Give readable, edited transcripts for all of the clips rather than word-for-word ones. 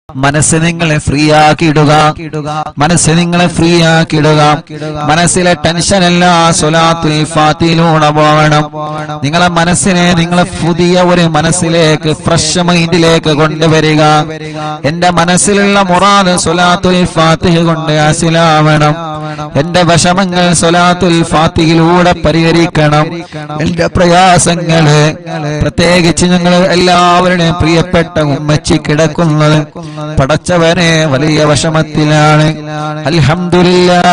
മനസ്സ് നിങ്ങളെ ഫ്രീ ആക്കിയിടുക, മനസ്സ് നിങ്ങളെ ഫ്രീ ആക്കിയിടുക. മനസ്സിലെ ടെൻഷൻ എല്ലാം സ്വലാത്തുൽ ഫാത്തിഹയിലൂടെ പോകണം. നിങ്ങളെ മനസ്സിനെ നിങ്ങളെ പുതിയ ഒരു മനസ്സിലേക്ക്, ഫ്രഷ് മൈൻഡിലേക്ക് കൊണ്ടുവരിക. എന്റെ മനസ്സിലുള്ള മുറാദ് സ്വലാത്തുൽ ഫാത്തിഹ കൊണ്ട് ഹാസിലാവണം. എന്റെ വിഷമങ്ങൾ സ്വലാത്തുൽ ഫാത്തിഹയിലൂടെ പരിഹരിക്കണം. എന്റെ പ്രയാസങ്ങള്, പ്രത്യേകിച്ച് ഞങ്ങൾ എല്ലാവരുടെയും പ്രിയപ്പെട്ട ഉമ്മച്ചി കിടക്കുന്നത് പടച്ചവനെ വലിയ വിഷമത്തിലാണ്. അൽഹംദുലില്ലാഹ്,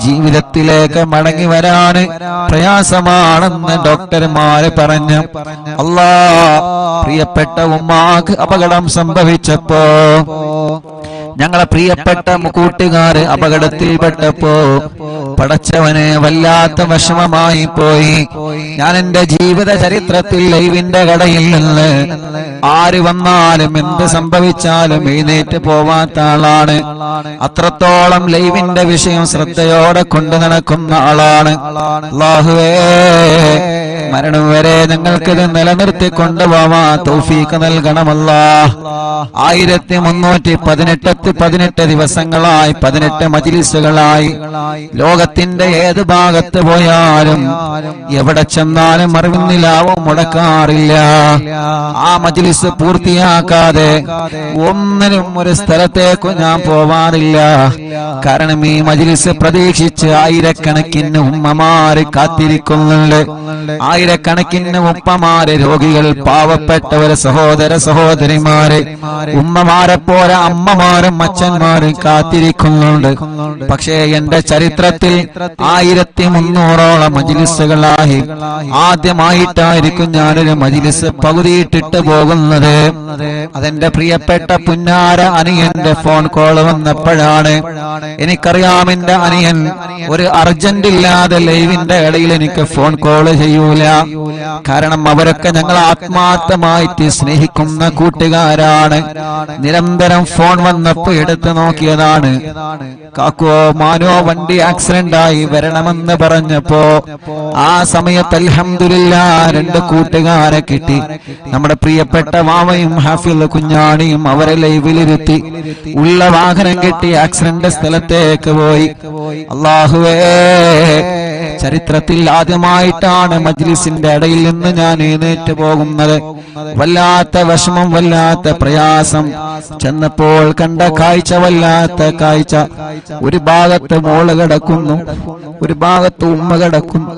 ജീവിതത്തിലേക്ക് മടങ്ങി വരാന് പ്രയാസമാണെന്ന് ഡോക്ടർമാര് പറഞ്ഞു. അല്ലാഹ്, പ്രിയപ്പെട്ട ഉമ്മാക്ക് അപകടം സംഭവിച്ചപ്പോ, ഞങ്ങളെ പ്രിയപ്പെട്ട കൂട്ടുകാര് അപകടത്തിൽപ്പെട്ടപ്പോ പടച്ചവനെ വല്ലാത്ത വിഷമമായി പോയി. ഞാൻ എന്റെ ജീവിത ചരിത്രത്തിൽ ലൈവിന്റെ കടയിൽ നിന്ന് ആര് വന്നാലും എന്ത് സംഭവിച്ചാലും എഴുന്നേറ്റ് പോവാത്ത ആളാണ്. അത്രത്തോളം ലൈവിന്റെ വിഷയം ശ്രദ്ധയോടെ കൊണ്ടു നടക്കുന്ന ആളാണ്. അല്ലാഹുവേ, മരണം വരെ ഞങ്ങൾക്കിത് നിലനിർത്തി കൊണ്ടുപോവാൻ തൗഫീഖ് നൽകണമല്ലാഹ്. 1318 ദിവസങ്ങളായി, 18 മജ്‌ലിസുകളായി, ലോകത്തിന്റെ ഏത് ഭാഗത്ത് പോയാലും എവിടെ ചെന്നാലും അറിവിന്നിലാവും മുടക്കാറില്ല. ആ മജ്‌ലിസ് പൂർത്തിയാക്കാതെ ഒന്നിനും ഒരു സ്ഥലത്തേക്ക് ഞാൻ പോവാറില്ല. കാരണം ഈ മജ്‌ലിസ് പ്രതീക്ഷിച്ച് ആയിരക്കണക്കിന് ഉമ്മമാര് കാത്തിരിക്കുന്നുണ്ട്. ആയിരക്കണക്കിന് ഉപ്പമാര്, രോഗികൾ, പാവപ്പെട്ടവര്, സഹോദര സഹോദരിമാര്, ഉമ്മമാരെ പോലെ അമ്മമാരും അച്ഛന്മാരും കാത്തിരിക്കുന്നുണ്ട്. പക്ഷേ എന്റെ ചരിത്രത്തിൽ 1300ഓളം മജ്‌ലിസുകളായി ആദ്യമായിട്ടായിരിക്കും ഞാനൊരു മജ്‌ലിസ് പകുതിയിട്ടിട്ട് പോകുന്നത്. അതെന്റെ പ്രിയപ്പെട്ട പുന്നാര അനിയന്റെ ഫോൺ കോൾ വന്നപ്പോഴാണ്. എനിക്കറിയാം എന്റെ അനിയൻ ഒരു അർജന്റ് ഇല്ലാതെ ലൈവിന്റെ ഇടയിൽ എനിക്ക് ഫോൺ കോൾ ചെയ്യൂല. കാരണം അവരൊക്കെ ഞങ്ങൾ ആത്മാർത്ഥമായിട്ട് സ്നേഹിക്കുന്ന കൂട്ടുകാരാണ്. നിരന്തരം ഫോൺ വന്നപ്പോ എടുത്തു നോക്കിയതാണ്. കാക്കോ മാനോ വണ്ടി ആക്സിഡന്റ് ആയി വരണമെന്ന് പറഞ്ഞപ്പോ ആ സമയത്ത് അൽഹംദുലില്ലാഹ് 2 കൂട്ടുകാരെ കിട്ടി. നമ്മുടെ പ്രിയപ്പെട്ട വാവയും ഹാഫിള് കുഞ്ഞാണിയും അവരെ ലൈവിലിരുത്തി ഉള്ള വാഹനം കെട്ടി ആക്സിഡന്റ് സ്ഥലത്തേക്ക് പോയി. അല്ലാഹുവേ, ചരിത്രത്തിൽ ആദ്യമായിട്ടാണ് മജ്‌ലിസിന്റെ ഇടയിൽ നിന്ന് ഞാൻ എഴുന്നേറ്റ് പോകുന്നത്. വല്ലാത്ത വിഷമം, വല്ലാത്ത പ്രയാസം. ചെന്നപ്പോൾ കണ്ട കാഴ്ച വല്ലാത്ത കാഴ്ച. ഒരു ഭാഗത്ത് മോള് കിടക്കുന്നു, ഒരു ഭാഗത്ത് ഉമ്മ കിടക്കുന്നു,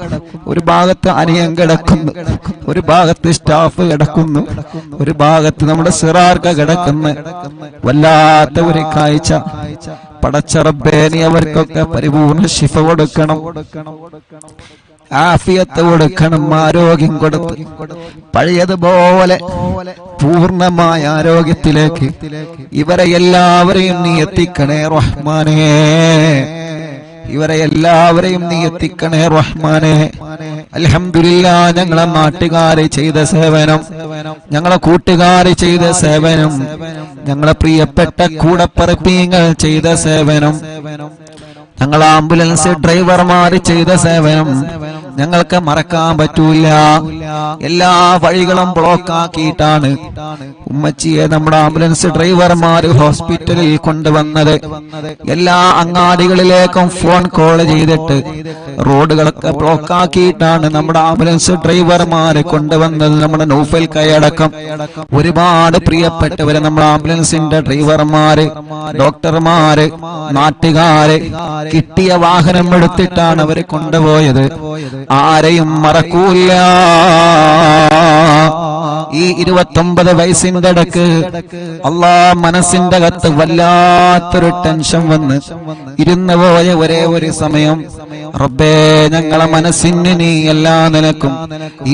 ഒരു ഭാഗത്ത് അനിയൻ കിടക്കുന്നു, ഒരു ഭാഗത്ത് സ്റ്റാഫ് കിടക്കുന്നു, ഒരു ഭാഗത്ത് നമ്മുടെ സിറാർക്ക കിടക്കുന്നു. വല്ലാത്ത ഒരു കാഴ്ച. പടച്ച റബ്ബേ, നീ അവർക്കൊക്കെ പരിപൂർണ ശിഫ കൊടുക്കണം, ആഫിയത്ത് കൊടുക്കണം, ആരോഗ്യം കൊടുത്ത് പഴയതുപോലെ പൂർണ്ണമായ ആരോഗ്യത്തിലേക്ക് ഇവരെ എല്ലാവരെയും നീ എത്തിക്കണേ റഹ്മാനേ. ഇവരെ എല്ലാവരെയും നീ എത്തിക്കണേ റഹ്മാനേ. അൽഹംദുലില്ലാഹ്, ഞങ്ങളെ നാട്ടുകാരെ ചെയ്ത സേവനം, ഞങ്ങളെ കൂട്ടുകാരെ ചെയ്ത സേവനം, ഞങ്ങളെ പ്രിയപ്പെട്ട കൂടപ്പറപ്പീങ്ങൾ ചെയ്ത സേവനം, ഞങ്ങൾ ആംബുലൻസ് ഡ്രൈവർമാര് ചെയ്ത സേവനം ഞങ്ങൾക്ക് മറക്കാൻ പറ്റൂല. എല്ലാ വഴികളും ബ്ലോക്ക് ആക്കിയിട്ടാണ് ഉമ്മച്ചിയെ നമ്മുടെ ആംബുലൻസ് ഡ്രൈവർമാര് ഹോസ്പിറ്റലിൽ കൊണ്ടുവന്നത്. എല്ലാ അങ്ങാടികളിലേക്കും ഫോൺ കോൾ ചെയ്തിട്ട് റോഡുകളൊക്കെ ബ്ലോക്ക് ആക്കിയിട്ടാണ് നമ്മുടെ ആംബുലൻസ് ഡ്രൈവർമാരെ കൊണ്ടുവന്നത്. നമ്മുടെ നൗഫൽ കൈയടക്കം ഒരുപാട് പ്രിയപ്പെട്ടവര്, നമ്മുടെ ആംബുലൻസിന്റെ ഡ്രൈവർമാര്, ഡോക്ടർമാര്, നാട്ടുകാര് കിട്ടിയ വാഹനം എടുത്തിട്ടാണ് അവരെ കൊണ്ടുപോയത്. ആരെയും മറക്കൂല. ഈ 29 വയസ്സിന്റെ ഇടക്ക് മനസ്സിന്റെ അകത്ത് വല്ലാത്തൊരു ടെൻഷൻ വന്ന് ഇരുന്നു പോയ ഒരേ ഒരു സമയം, റബ്ബേ, ഞങ്ങളെ മനസ്സിന് നീ എല്ലാ നിലക്കും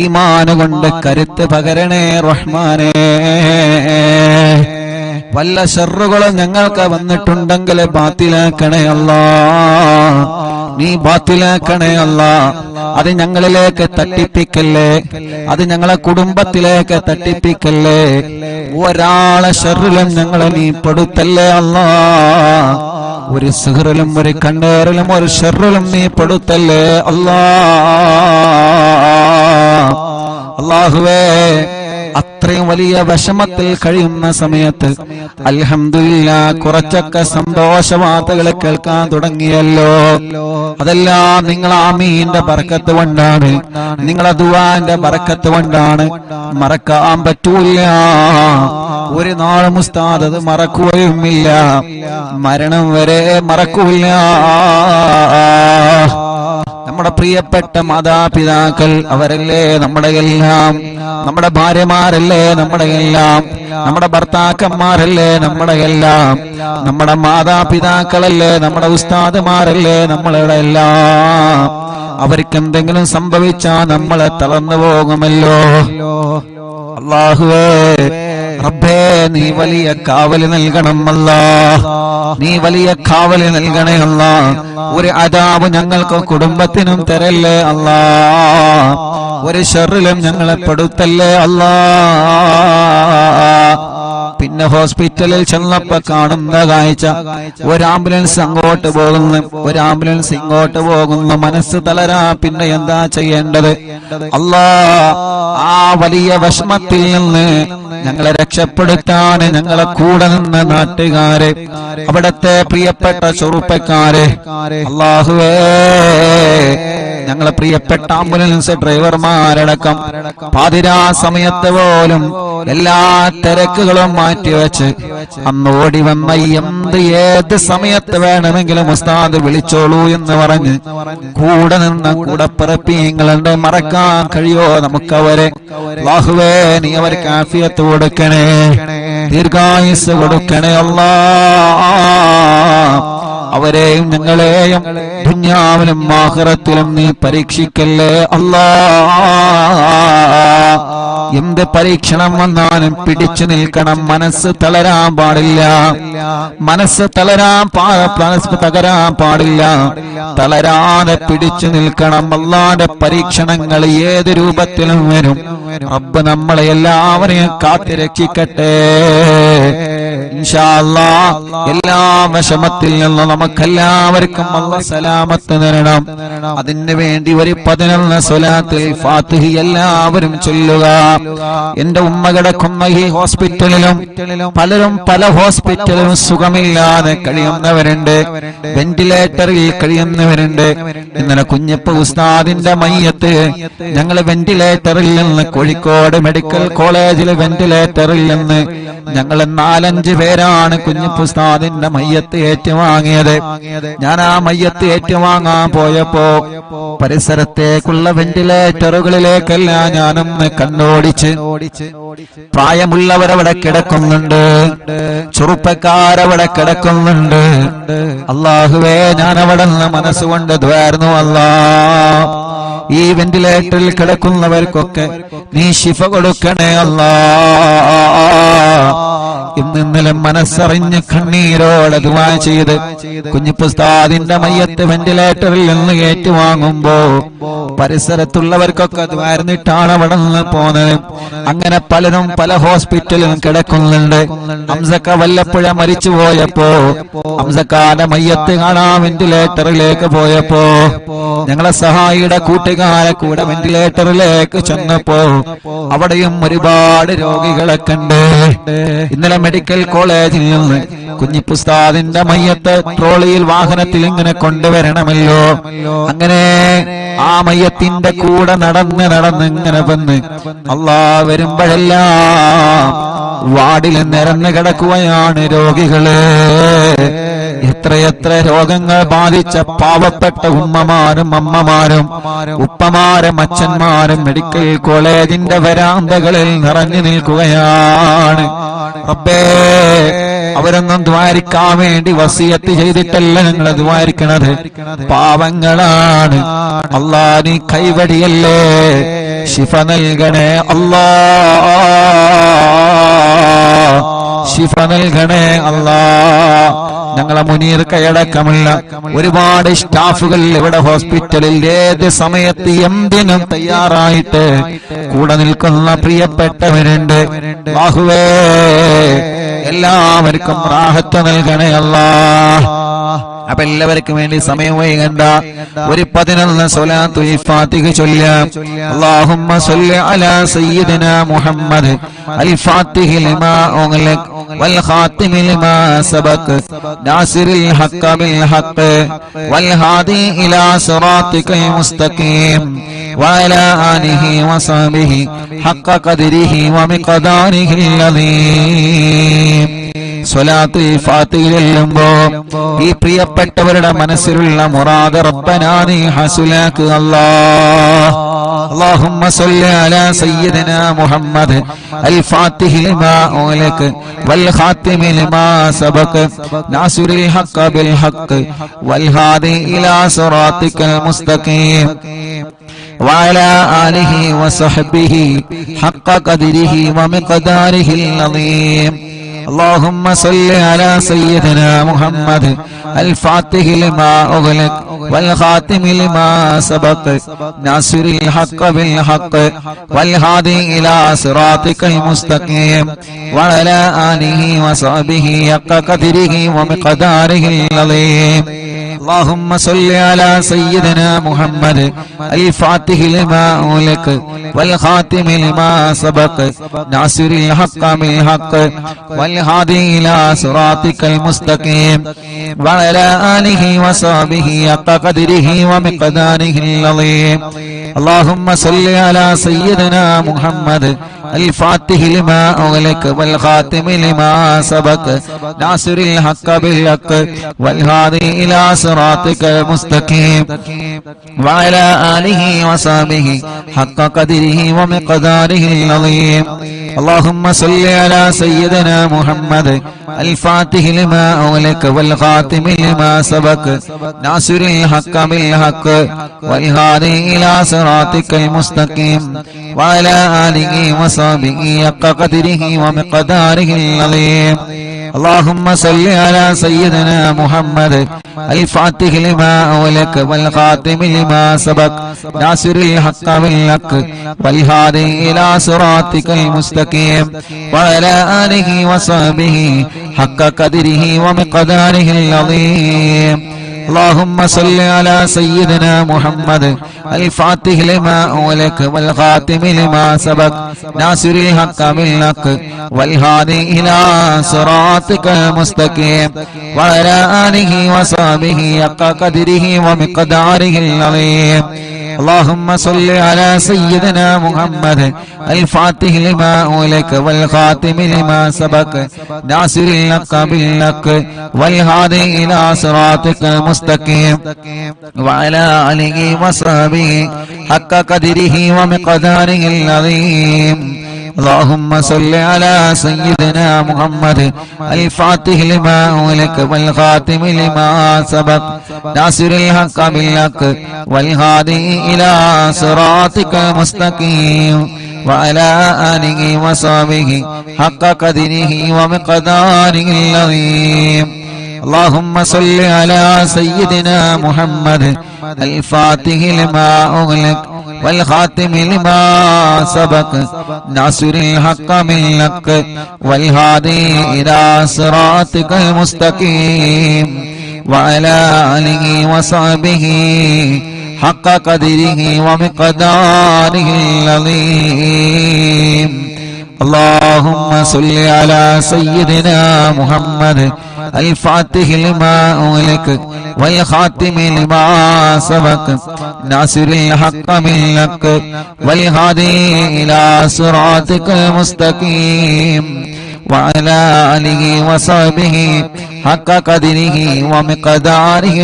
ഈമാന് കൊണ്ട് കരുത്ത് പകരണേ റഹ്മാനേ. വല്ല ശർറുകളും ഞങ്ങൾക്ക് വന്നിട്ടുണ്ടെങ്കിൽ ബാത്തിലാക്കണേ അല്ലാഹ്, നീ ബാത്തിലാക്കണേ അല്ലാഹ്. അത് ഞങ്ങളിലേക്ക് തട്ടിപ്പിക്കല്ലേ, അത് ഞങ്ങളെ കുടുംബത്തിലേക്ക് തട്ടിപ്പിക്കല്ലേ. ഒരാളെ ശർറിലും ഞങ്ങളെ നീ പെടുത്തല്ലേ അല്ലാഹ്. ഒരു സിഹറിലും ഒരു കണ്ണേറിലും ഒരു ശർറിലും നീ പെടുത്തല്ലേ അല്ലാഹ്. അല്ലാഹുവേ, അത്രയും വലിയ വിഷമത്തിൽ കഴിയുന്ന സമയത്ത് അൽഹംദുലില്ലാഹ് കുറച്ചൊക്കെ സന്തോഷ വാർത്തകൾ കേൾക്കാൻ തുടങ്ങിയല്ലോ. അതെല്ലാം നിങ്ങൾ ആമീന്റെ ബർക്കത്ത് കൊണ്ടാണ്, നിങ്ങളെ ദുആന്റെ ബർക്കത്ത് കൊണ്ടാണ്. മറക്കാൻ പറ്റൂല, ഒരു നാളും ഉസ്താദ് അത് മറക്കുകയുമില്ല, മരണം വരെ മറക്കൂല. നമ്മുടെ പ്രിയപ്പെട്ട മാതാപിതാക്കൾ അവരല്ലേ നമ്മുടെ എല്ലാം, നമ്മുടെ ഭാര്യമാരല്ലേ നമ്മുടെ എല്ലാം, നമ്മുടെ ഭർത്താക്കന്മാരല്ലേ നമ്മുടെ എല്ലാം, നമ്മുടെ മാതാപിതാക്കളല്ലേ നമ്മുടെ ഉസ്താദുമാരല്ലേ നമ്മളുടെ എല്ലാം. അവർക്ക് എന്തെങ്കിലും സംഭവിച്ചാൽ നമ്മളെ തളർന്നു പോകുമല്ലോ. അല്ലാഹുവേ റബ്ബേ നീ വലിയ കാവല് നൽകണം അല്ലാഹ്, നീ വലിയ കാവല് നൽകണേ അല്ലാഹ്. ഒരു അദാബ് ഞങ്ങൾക്ക് കുടുംബത്തിനും തരല്ലേ അല്ലാഹ്, ഒരു ശർറിലും ഞങ്ങളെ പെടുത്തല്ലേ അല്ലാഹ്. പിന്നെ ഹോസ്പിറ്റലിൽ ചെന്നപ്പോ കാണുന്ന കാഴ്ച, ഒരു ആംബുലൻസ് അങ്ങോട്ട് പോകുന്നു, ഒരു ആംബുലൻസ് ഇങ്ങോട്ട് പോകുന്നു. മനസ്സ് തളരാ, പിന്നെ എന്താ ചെയ്യേണ്ടത്? അല്ലാഹ് ആ വലിയ വിഷമത്തിൽ നിന്ന് ഞങ്ങളെ രക്ഷപ്പെടുത്താൻ ഞങ്ങളെ കൂടെ നിന്ന നാട്ടുകാരെ, അവിടത്തെ പ്രിയപ്പെട്ട ചെറുപ്പക്കാരെ, അല്ലാഹുവേ ഞങ്ങളെ പ്രിയപ്പെട്ട ആംബുലൻസ് ഡ്രൈവർമാരടക്കം പാതിരാ സമയത്ത് പോലും എല്ലാ തിരക്കുകളും മാറ്റിവെച്ച് അന്ന് ഓടി വന്ന ഏത് സമയത്ത് വേണമെങ്കിലും ഉസ്താദ് വിളിച്ചോളൂ എന്ന് പറഞ്ഞ് കൂടെ നിന്ന കൂടപ്പിറപ്പിങ്ങളുടെ മറക്കാൻ കഴിയോ നമുക്കവരെ? അല്ലാഹുവേ നീ അവർക്ക് ആഫിയത്ത് കൊടുക്കണേ, ദീർഘായുസ് കൊടുക്കണേ അല്ലാഹ്. അവരെയും ഞങ്ങളെയും ദുനിയാവിലും ആഖിറത്തിലും നീ പരീക്ഷിക്കല്ലേ അല്ലാഹ്. എന്ത് പരീക്ഷണം വന്നാലും പിടിച്ചു നിൽക്കണം, മനസ്സ് തളരാൻ പാടില്ല, മനസ്സ് തകരാൻ പാടില്ല, തളരാതെ പിടിച്ചു നിൽക്കണം. അല്ലാഹുവിന്റെ പരീക്ഷണങ്ങൾ ഏത് രൂപത്തിലും വരും. റബ്ബ് നമ്മളെ എല്ലാവരെയും കാത്തു രക്ഷിക്കട്ടെ ഇൻഷാ അല്ലാഹ്. എല്ലാ വിഷമത്തിൽ നിന്നും നമുക്കെല്ലാവർക്കും അല്ലാഹ് സലാമത്ത് തരണം. അതിനു വേണ്ടി ഒരു 11 സ്വലാത്തുൽ ഫാത്തിഹ എല്ലാവരും ചൊല്ലുക. എന്റെ ഉമ്മ കിടക്കുന്ന ഈ ഹോസ്പിറ്റലിലും പലരും പല ഹോസ്പിറ്റലിലും സുഖമില്ലാതെ കഴിയുന്നവരുണ്ട്, വെന്റിലേറ്ററിൽ കഴിയുന്നവരുണ്ട്. ഇന്നലെ കുഞ്ഞപ്പ ഉസ്താദിന്റെ മയ്യത്ത് ഞങ്ങൾ വെന്റിലേറ്ററിൽ നിന്ന് കോഴിക്കോട് മെഡിക്കൽ കോളേജിലെ വെന്റിലേറ്ററിൽ നിന്ന് ഞങ്ങൾ 4-5 പേരാണ് കുഞ്ഞപ്പ ഉസ്താദിന്റെ മയ്യത്ത് ഏറ്റുവാങ്ങിയത്. ഞാൻ ആ മയ്യത്ത് ഏറ്റുവാങ്ങാൻ പോയപ്പോ പരിസരത്തേക്കുള്ള വെന്റിലേറ്ററുകളിലേക്കല്ല ഞാനൊന്ന് കണ്ണോടിച്ച്. പ്രായമുള്ളവരവിടെ കിടക്കുന്നുണ്ട്, ചെറുപ്പക്കാരവിടെ കിടക്കുന്നുണ്ട്. അല്ലാഹുവേ ഞാൻ അവിടെ നിന്ന് മനസ്സുകൊണ്ട് ദ്വാരുന്നു അല്ലാഹ്. ഈ വെന്റിലേറ്ററിൽ കിടക്കുന്നവർക്കൊക്കെ നീ ശിഫ കൊടുക്കണേ അല്ലാഹ്. ഇന്നലെ മനസ്സറിഞ്ഞ് കണ്ണീരോടെ ദുആ ചെയ്ത് കുഞ്ഞിപ്പുസ്താദിന്റെ മയ്യത്ത് വെന്റിലേറ്ററിൽ നിന്ന് ഏറ്റുവാങ്ങുമ്പോ പരിസരത്തുള്ളവർക്കൊക്കെ ദ്വാരന്നിട്ടാണ് അവിടെ നിന്ന് പോന്നത്. അങ്ങനെ പലരും പല ഹോസ്പിറ്റലിലും കിടക്കുന്നുണ്ട്. ഹംസക്ക വല്ലപ്പുഴ മരിച്ചു പോയപ്പോ ഹംസക്കാന്റെ മയ്യത്ത് കാണാൻ വെന്റിലേറ്ററിലേക്ക് പോയപ്പോ ഞങ്ങളെ സഹായിയുടെ കൂട്ടുകാരെ കൂടെ വെന്റിലേറ്ററിലേക്ക് ചെന്നപ്പോ അവിടെയും ഒരുപാട് രോഗികളെ കണ്ട്. ഇന്നലെ മെഡിക്കൽ കോളേജിൽ നിന്ന് കുഞ്ഞിപ്പുസ്താദിന്റെ മയ്യത്ത് ട്രോളിയിൽ വാഹനത്തിൽ ഇങ്ങനെ കൊണ്ടുവരണമല്ലോ. അങ്ങനെ ആ മയ്യത്തിന്റെ കൂടെ നടന്ന് ഇങ്ങനെ വന്ന് അല്ലാഹ് വരുമ്പോഴെല്ലാം വാർഡിൽ നിരന്ന് കിടക്കുകയാണ് രോഗികള്. എത്രയെത്ര രോഗങ്ങൾ ബാധിച്ച പാവപ്പെട്ട ഉമ്മമാരും അമ്മമാരും ഉപ്പമാരും അച്ഛന്മാരും മെഡിക്കൽ കോളേജിന്റെ വരാന്തകളിൽ നിറഞ്ഞു നിൽക്കുകയാണ്. റബ്ബേ അവരൊന്നും ദ്വാരിക്കാൻ വേണ്ടി വസിയത്ത് ചെയ്തിട്ടല്ല ഞങ്ങൾ ദ്വാരിക്കണത്, പാവങ്ങളാണ്. അല്ലാഹ് നീ കൈവടിയല്ലേ, ശിഫ നൽകണേ അല്ലാഹ്, ശിഫ നൽകണേ അല്ലാഹ്. ഞങ്ങളെ മുനീർ കൈയടക്കമുള്ള ഒരുപാട് സ്റ്റാഫുകൾ ഇവിടെ ഹോസ്പിറ്റലിൽ ഏത് സമയത്ത് എന്തിനും തയ്യാറായിട്ട് കൂടെ നിൽക്കുന്ന പ്രിയപ്പെട്ടവരുണ്ട്. അല്ലാഹുവേ എല്ലാവർക്കും റാഹത്ത് നൽകണേ അല്ലാഹ്. അപ്പൊ എല്ലാവർക്കും വേണ്ടി സമയം വൈകണ്ട, ഒരു 11 സ്വലാത്തുൽ ഫാത്തിഹ ചൊല്ലാം. അല്ലാഹുമ്മ സ്വല്ലി അലാ സയ്യിദിനാ മുഹമ്മദ് അൽ ഫാത്തിഹി ലിമാ ഉഗ്ലിഖ് വൽ ഖാതിമി ലിമാ സബഖ് നാസിറിൽ ഹഖ് ബിൽ ഹഖ് വൽ ഹാദി ഇലാ സിറാത്തിക്കൽ മുസ്തഖീം വഅലാ ആലിഹി വസഹ്ബിഹി ഹഖ് ഖദ്രിഹി വമിഖ്ദാരിഹിൽ അദീം. സ്വലാത്തുൽ ഫാത്തിഹ ചൊല്ലുമ്പോ ഈ പ്രിയപ്പെട്ടവരുടെ മനസ്സിലുള്ള മുറാദ് റബ്ബനാ നീ ഹസുലാക്ക് അല്ലാഹ്. اللهم صل على سيدنا محمد الفاتح لما أغلق والخاتم لما سبق ناصر الحق بالحق والهادي إلى صراطك المستقيم وعلى آله وصحبه حق قدره ومقداره العظيم. اللهم صل على سيدنا محمد الفاتح لما أغلق والخاتم لما سبق ناصر الحق بالحق والهادي إلى صراطك المستقيم وعلى آله وصحبه حق قدره ومقداره العظيم. اللهم صل على سيدنا محمد الفاتح لما أغلق والخاتم لما سبق ناصر الحق بالحق والهادي إلى صراطك المستقيم وعلى آله وصحبه حق قدره ومقداره العظيم. اللهم صل على سيدنا محمد الفاتح لما أغلق والخاتم لما سبق ناصر الحق بالحق والهادي إلى صراطك المستقيم وعلى آله وصحبه حق قدره ومقداره العظيم. اللهم صل على سيدنا محمد الفاتح لما أغلق والخاتم لما سبق ناصر الحق بالحق والهادي إلى صراطك المستقيم وعلى آله وصحبه حق قدره ومقداره العظيم. اللهم صل على سيدنا محمد الفاتح لما أغلق والخاتم لما سبق ناصر الحق بالحق والهادي إلى صراطك المستقيم وعلى آله وصحبه حق قدره ومقداره العظيم. اللهم صل على سيدنا محمد الفاتح لما أغلق والخاتم لما سبق ناصر الحق بالحق والهادي إلى صراطك المستقيم وعلى آله وصحبه حق قدره ومقداره العظيم. اللهم صل على سيدنا محمد الفاتح لما أغلق والخاتم لما سبق ناصر الحق بالحق والهادي إلى صراطك المستقيم وعلى آله وصحبه حق قدره ومقداره العظيم. اللهم صل على سيدنا محمد الفاتح لما أغلق والخاتم لما سبق ناصر الحق بالحق والهادي إلى صراطك المستقيم وعلى آله وصحبه حق قدره ومقداره العظيم. اللهم صل على سيدنا محمد الفاتح لما أغلق والخاتم لما سبق ناصر الحق بالحق والهادي إلى صراطك المستقيم وعلى آله وصحبه حق قدره ومقداره العظيم. اللهم صل على سيدنا محمد الفاتح لما أغلق والخاتم لما سبق ناصر الحق بالحق والهادي إلى صراطك المستقيم وعلى آله وصحبه حق قدره ومقداره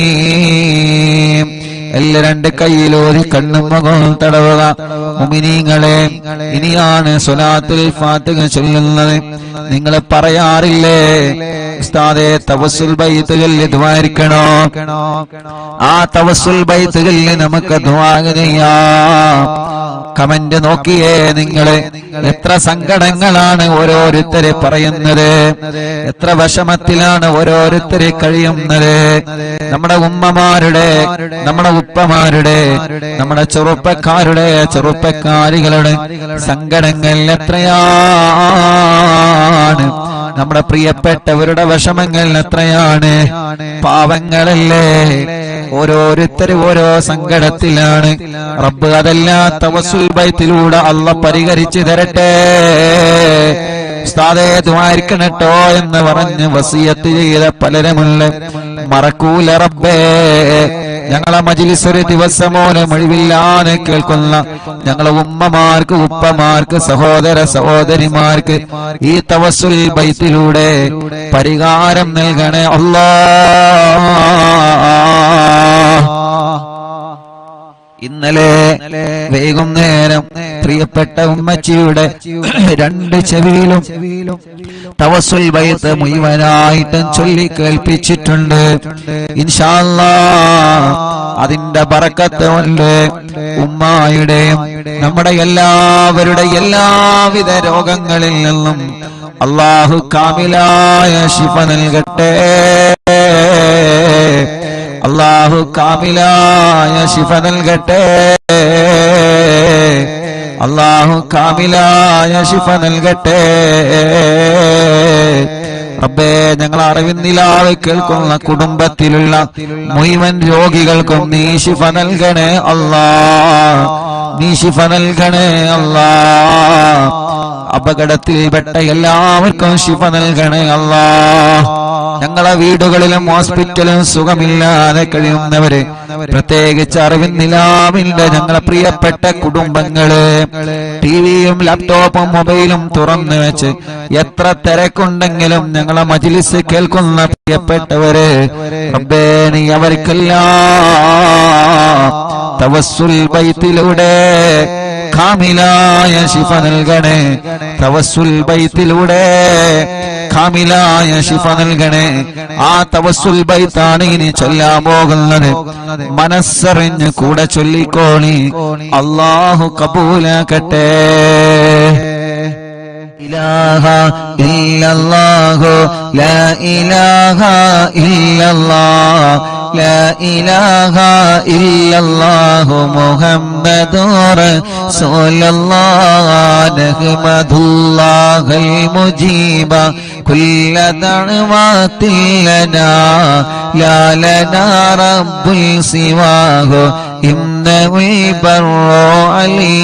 العظيم. എല്ലാ രണ്ട് കൈയിലോരി കണ്ണും മുഖവും തടവുക. മുഅ്മിനീങ്ങളെ, ഇനിയാണ് സ്വലാത്തുൽ ഫാത്തിഹ ചൊല്ലുന്നത്. നിങ്ങൾ പറയാറില്ലേ ഉസ്താദേ തവസ്സുൽ ബൈത്ത് ചൊല്ലി ദുആ ഇരിക്കണോ? ആ തവസ്സുൽ ബൈത്ത് ചൊല്ലി നമുക്ക് ദുആ ചെയ്യാം. കമന്റ് നോക്കിയേ നിങ്ങള്, എത്ര സങ്കടങ്ങളാണ് ഓരോരുത്തരെ പറയുന്നത്, എത്ര വിഷമത്തിലാണ് ഓരോരുത്തരെ കഴിയുന്നത്. നമ്മുടെ ഉമ്മമാരുടെ, നമ്മുടെ ഉപ്പമാരുടെ, നമ്മുടെ ചെറുപ്പക്കാരികളുടെ സങ്കടങ്ങൾ എത്രയാണ്. നമ്മുടെ പ്രിയപ്പെട്ടവരുടെ വിഷമങ്ങൾ എത്രയാണ്. പാവങ്ങളല്ലേ, ഓരോരുത്തരും ഓരോ സങ്കടത്തിലാണ്. റബ്ബ് അതെല്ലാം തവസ്സുൽ ബൈത്തിലൂടെ അല്ലാഹ് പരിഹരിച്ചു തരട്ടെ. ഉസ്താദേ ദുആയിരിക്കണട്ടോ എന്ന് പറഞ്ഞ് വസിയത്ത് ചെയ്ത പലരുമുണ്ട്. മറക്കൂല റബ്ബേ. ഞങ്ങളെ മജ്ലിസ് ഒരു ദിവസമോനെ ഒഴിവില്ലാതെ കേൾക്കുന്ന ഞങ്ങളെ ഉമ്മമാർക്ക്, ഉപ്പമാർക്ക്, സഹോദര സഹോദരിമാർക്ക് ഈ തവസ്സുൽ ബൈത്തിലൂടെ പരിഹാരം നൽകണേ അല്ലാഹ്. ഇന്നലെ വൈകുന്നേരം പ്രിയപ്പെട്ട ഉമ്മച്ചിയുടെ 2 ചെവിയിലും തവസ്സുൽ ബൈത്ത് മുഴുവനായിട്ടും ചൊല്ലി കേൾപ്പിച്ചിട്ടുണ്ട്. ഇൻഷാ അല്ലാഹ് അതിന്റെ ബറക്കത്ത് കൊണ്ട് ഉമ്മായുടെയും നമ്മുടെ എല്ലാവരുടെ എല്ലാവിധ രോഗങ്ങളിൽ നിന്നും അല്ലാഹു കാമിലായ ശിഫ നൽകട്ടെ. അല്ലാഹു കാമിലായ ശിഫ നൽകട്ടെ. അല്ലാഹു കാമിലായ ശിഫ നൽകട്ടെ. റബ്ബേ, ഞങ്ങൾ അറിവിന്നിലാതെ കേൾക്കുന്ന കുടുംബത്തിലുള്ള മുഴുവൻ രോഗികൾക്കും നീ ശിഫ നൽകണേ അല്ലാഹ്. നീ ശിഫ നൽകണേ അല്ലാഹ്. അപകടത്തിൽപ്പെട്ട എല്ലാവർക്കും ശിഫ നൽകണേ അല്ലാഹ്. ഞങ്ങളെ വീടുകളിലും ഹോസ്പിറ്റലും സുഖമില്ലാതെ കഴിയുന്നവര്, പ്രത്യേകിച്ച് അറിവിന്നിലാവിന്റെ ഞങ്ങളെ പ്രിയപ്പെട്ട കുടുംബങ്ങള്, ടിവിയും ലാപ്ടോപ്പും മൊബൈലും തുറന്നു വെച്ച് എത്ര തിരക്കുണ്ടെങ്കിലും ഞങ്ങളെ മജ്ലിസ് കേൾക്കുന്ന പ്രിയപ്പെട്ടവര്, റബ്ബേ നീ അവർക്കെല്ലാം തവസ്സുൽ ബൈത്തിലൂടെ കാമിലായ ശിഫ നൽകണേ. തവസ്സുൽ ബൈത്തിലൂടെ കാമിലായ ശിഫ നൽകണേ. ആ തവസ്സുൽ ബൈത്താണ് ഇനി ചൊല്ലാൻ പോകുന്നത്. മനസ്സറിഞ്ഞ് കൂടെ ചൊല്ലിക്കോളി. അല്ലാഹു കബൂലാക്കട്ടെ. ഇലാഹ ഇല്ലല്ലാഹു ലാ ഇലാഹ ഇല്ലല്ലാഹ് ലാ ഇലാഹ ഇല്ലല്ലാഹു മുഹമ്മദുർ റസൂലുള്ളാഹ് നഹ്മദുല്ലാഹൽ മുജീബ കുല്ല ദഅവാതിൽ ലനാ ലാ ലനാ റബ്ബുൽ സിവാഹു ഇന്നഹുൽ ബർറു അലീ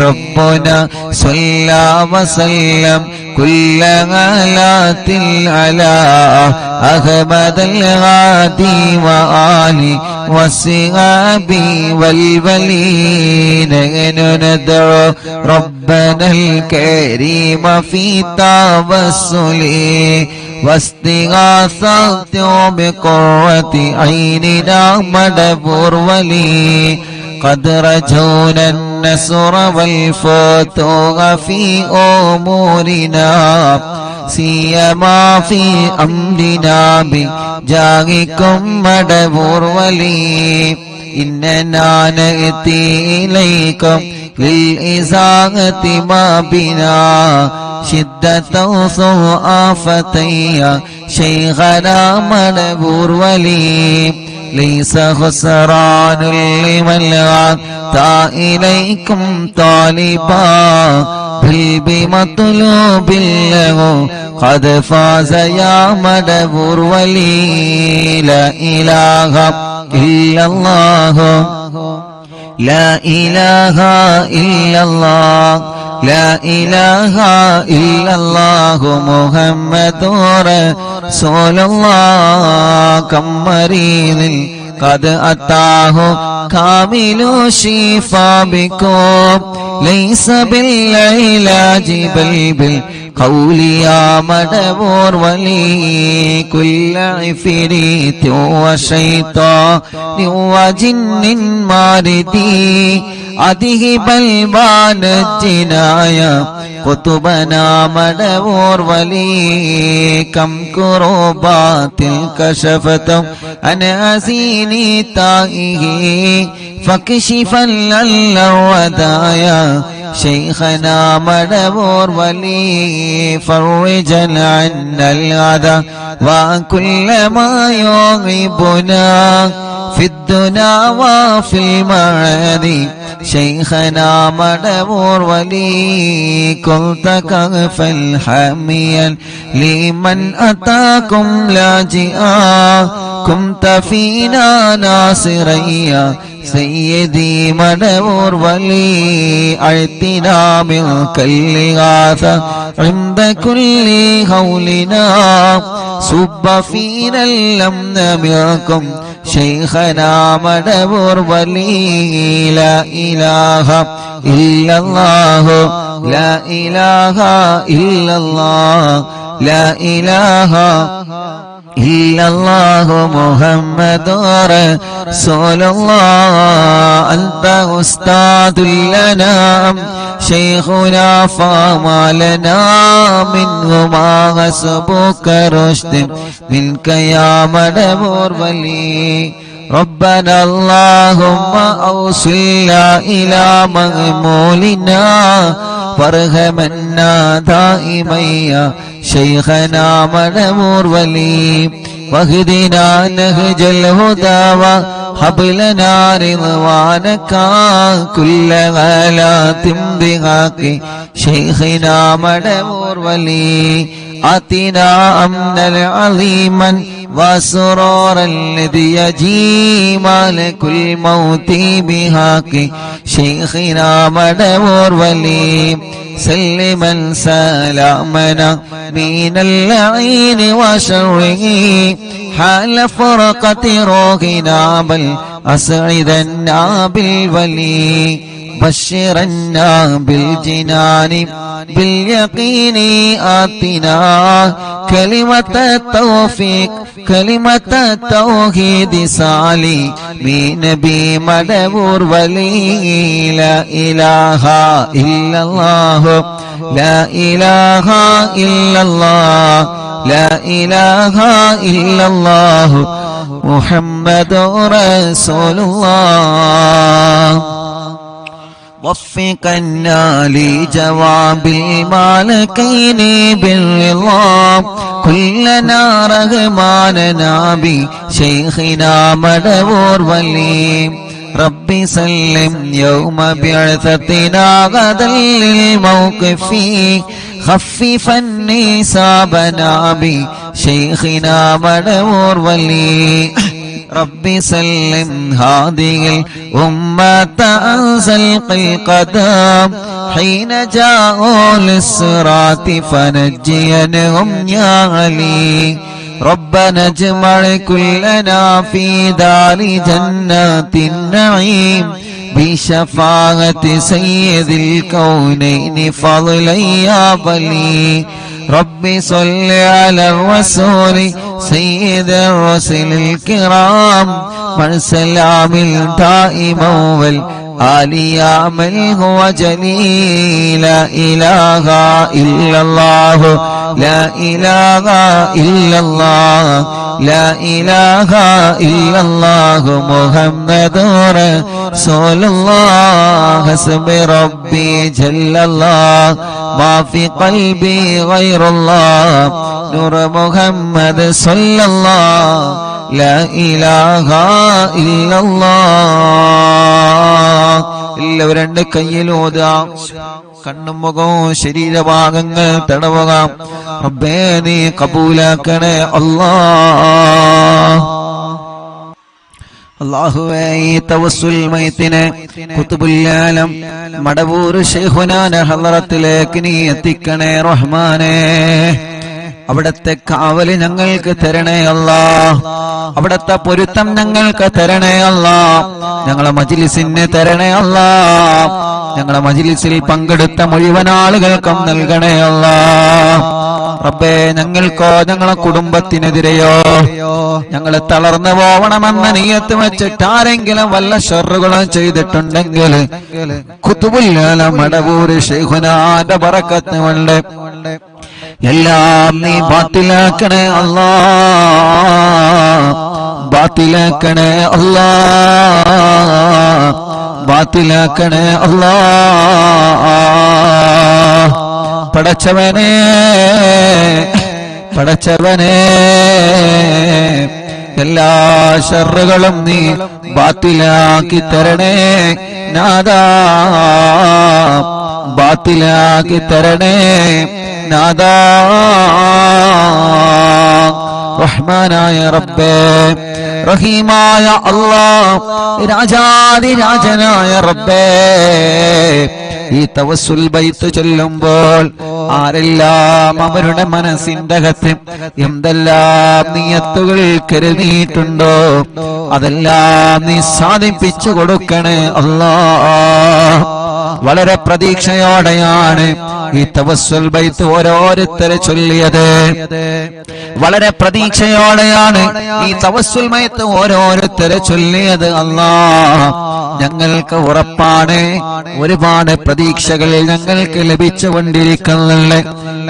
റബ്ബുനാ സ്വല്ലാ വസല്ലം കുല്ല ഗലാത്തിൽ അലാ അഹ്മദൽ ഗാദി വആലി വസ്സഹാബി വൽവലീന നദഉ റബ്ബനൽ കരീമ ഫീ തവസ്സുലി واستغاثة بقرة عيننا مدبر ولي قد رجونا النصر والفتوح في أمورنا سيما في أمرنا بجاهكم مدبر ولي إننا نأتي إليكم للإزاغة ما بنا شدة آفتي شيخنا مدبور ولي ليس خسران لمن أتى إليكم طالبا بل بمطلوب له قد فاز يا مدبور ولي لا إله إلا الله لا إله إلا الله لا إله إلا الله محمد رسول الله كم مريض قد أتاه كامل الشفاء بكم ليس بالعلاج بل بالقول يا مدبور ولي كل عفريت وشيطان وجن ماردي أذهب البان الجنايا قطبنا مدبور ولي كم كروبات كشفتم عن أزيني تائه فكشفا للودايا شيخنا مدبور ولي فرجا عنا العذى وكل ما يغيبنا في الدنا وفي المعادي شيخنا مدبور ولي كنت كغفا حاميا لمن أتاكم لاجئا كنت فينا ناصريا سيدي مدبور ولي أعطنا منك الإغاثة عند كل هولنا صب فينا الأمن منكم شيخنا مدبور ولي لا إله إلا الله لا إله إلا الله لا إله إلا الله محمد رسول الله أنت أستاذ لنا شيخنا فما لنا منه ما حسبك رشد منك يا مدبور ولي ربنا اللهم أوصلنا إلى مغمولنا وارحمنا دائما يا شيخنا مدبور ولي واهدنا نهج الهدى وهب لنا رضوانك كل غلات بحق شيخنا مدبور ولي آتنا أمنا عظيما وسرورا الذي يجي مالك الموت بحق شيخنا مدبور ولي سلما سلامنا من اللعين وشره حال فرقة روحنا بل أسعدنا بالولي بشرنا بالجنان باليقين آتنا كلمة التوفيق كلمة التوحيد سالي من نبي مدبور ولي لا إله إلا الله لا إله إلا الله لا إله إلا الله محمد رسول الله وفقنا لجواب المالكين بالرضا كلنا رغماننا بشيخنا مدبور ولي ربي سلم يوم بعثتنا غدا للموقف خففا نسابنا بشيخنا مدبور ولي ربي سلم هذه الأمة أنزل القدام حين جاءوا للصراط فنجينهم يا علي ربنا اجمع كلنا في دار جنات النعيم بشفاعة سيد الكونين فضلا يا بلي ربي صل على الرسول سيد الرسل الكرام من سلام دائما والآل يا من هو جليل لا إله إلا الله لا إله إلا الله لا إله إلا الله محمد رسول الله حسب ربي جل الله ما في قلبي غير الله نور محمد صلى الله لا إله إلا الله എല്ലാവരും രണ്ട് കയ്യിലോതാം കണ്ണും മുഖവും ശരീരഭാഗങ്ങൾ തടവുക റബ്ബേ നീ കബൂലാക്കണേ അല്ലാഹ് അല്ലാഹുവേ ഈ തവസ്സുൽ മൈത്തിനെ ഖുതുബുൽ ആലം മടവൂർ ശൈഖുനാന്റെ ഹളറത്തിലേക്ക് നീ എത്തിക്കണേ റഹ്മാനേ അവിടത്തെ കാവല് ഞങ്ങൾക്ക് തരണേ അല്ലാഹ് അവിടത്തെ പൊരുത്തം ഞങ്ങൾക്ക് തരണേ അല്ലാഹ് ഞങ്ങളെ മജ്ലിസിന് തരണേ അല്ലാഹ് ഞങ്ങളെ മജ്ലിസിൽ പങ്കെടുത്ത മുഴുവൻ ആളുകൾക്കും നൽകണേ അല്ലാഹ് റബ്ബേ ഞങ്ങൾക്കോ ഞങ്ങളെ കുടുംബത്തിനെതിരെയോ ഞങ്ങൾ തളർന്നു പോവണമെന്ന നിയ്യത്ത് വെച്ചിട്ട് ആരെങ്കിലും വല്ല ഷർറുകളും ചെയ്തിട്ടുണ്ടെങ്കിൽ ഖുതുബുൽ ആലം മടവൂർ ശൈഖുനാന്റെ ബറക്കത്ത് കൊണ്ട് എല്ലാം നീ ബാത്തിലാക്കണേ അല്ലാഹ് ബാത്തിലാക്കണേ അല്ലാഹ് ബാത്തിലാക്കണേ അല്ലാഹ് പടച്ചവനേ പടച്ചവനേ എല്ലാ ശർറുകളും നീ ബാത്തിലാക്കി തരണേ നാദാ, ബാത്തിലാക്കി തരണേ നാദാ. റഹ്മാനായ റബ്ബേ, റഹീമായ അല്ലാഹ്, രാജാധിരാജനായ റബ്ബേ, ഈ തവസ്സുൽ ബൈത്ത് ചൊല്ലുമ്പോൾ ആരെല്ലാം അവരുടെ മനസ്സിന്റെ അകത്ത് എന്തെല്ലാം നിയത്തുകൾ കരുതിയിട്ടുണ്ടോ അതെല്ലാം നീ സാധിപ്പിച്ചു കൊടുക്കണേ അല്ലാഹ്. വളരെ പ്രതീക്ഷയോടെയാണ് ഈ തവസ്സുൽ ബൈത്ത് ഓരോരുത്തരെ ചൊല്ലിയത്. വളരെ പ്രതീക്ഷയോടെയാണ് ഈ തവസ്സുൽ ബൈത്ത് ഓരോരുത്തരെ ചൊല്ലിയത്. അല്ലാഹ്, ഞങ്ങൾക്ക് ഉറപ്പാണ് ഒരുപാട് പ്രതീക്ഷകൾ ഞങ്ങൾക്ക് ലഭിച്ചുകൊണ്ടിരിക്കുന്നുണ്ട്.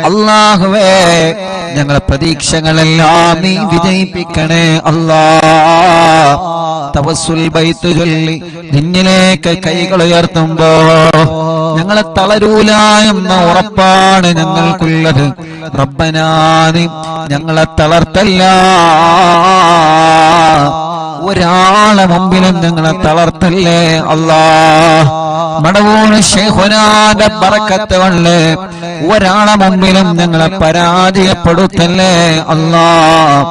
അല്ലാഹുവേ, ഞങ്ങളെ പ്രതീക്ഷകളെല്ലാം നീ വിജയിപ്പിക്കണേ അല്ലാഹ്. തവസ്സുൽ ബൈത്ത് ചൊല്ലി നിന്നിലേക്ക് കൈകൾ ഉയർത്തുമ്പോ ഞങ്ങളെ തളരൂല എന്ന ഉറപ്പാണ് ഞങ്ങൾക്കുള്ളത്. റബ്ബനാ, നീ ഞങ്ങളെ തളർത്തല്ല, ഒരാളെ മുമ്പിലും ഞങ്ങളെ തളർത്തല്ലേ അല്ലാഹ്. മടവൂർ ശൈഖുനാന്റെ ബറക്കത്ത് കൊണ്ട് ഒരാളെ മുമ്പിലും ഞങ്ങളെ പരാജയപ്പെടുത്തല്ലേ അല്ലാഹ്.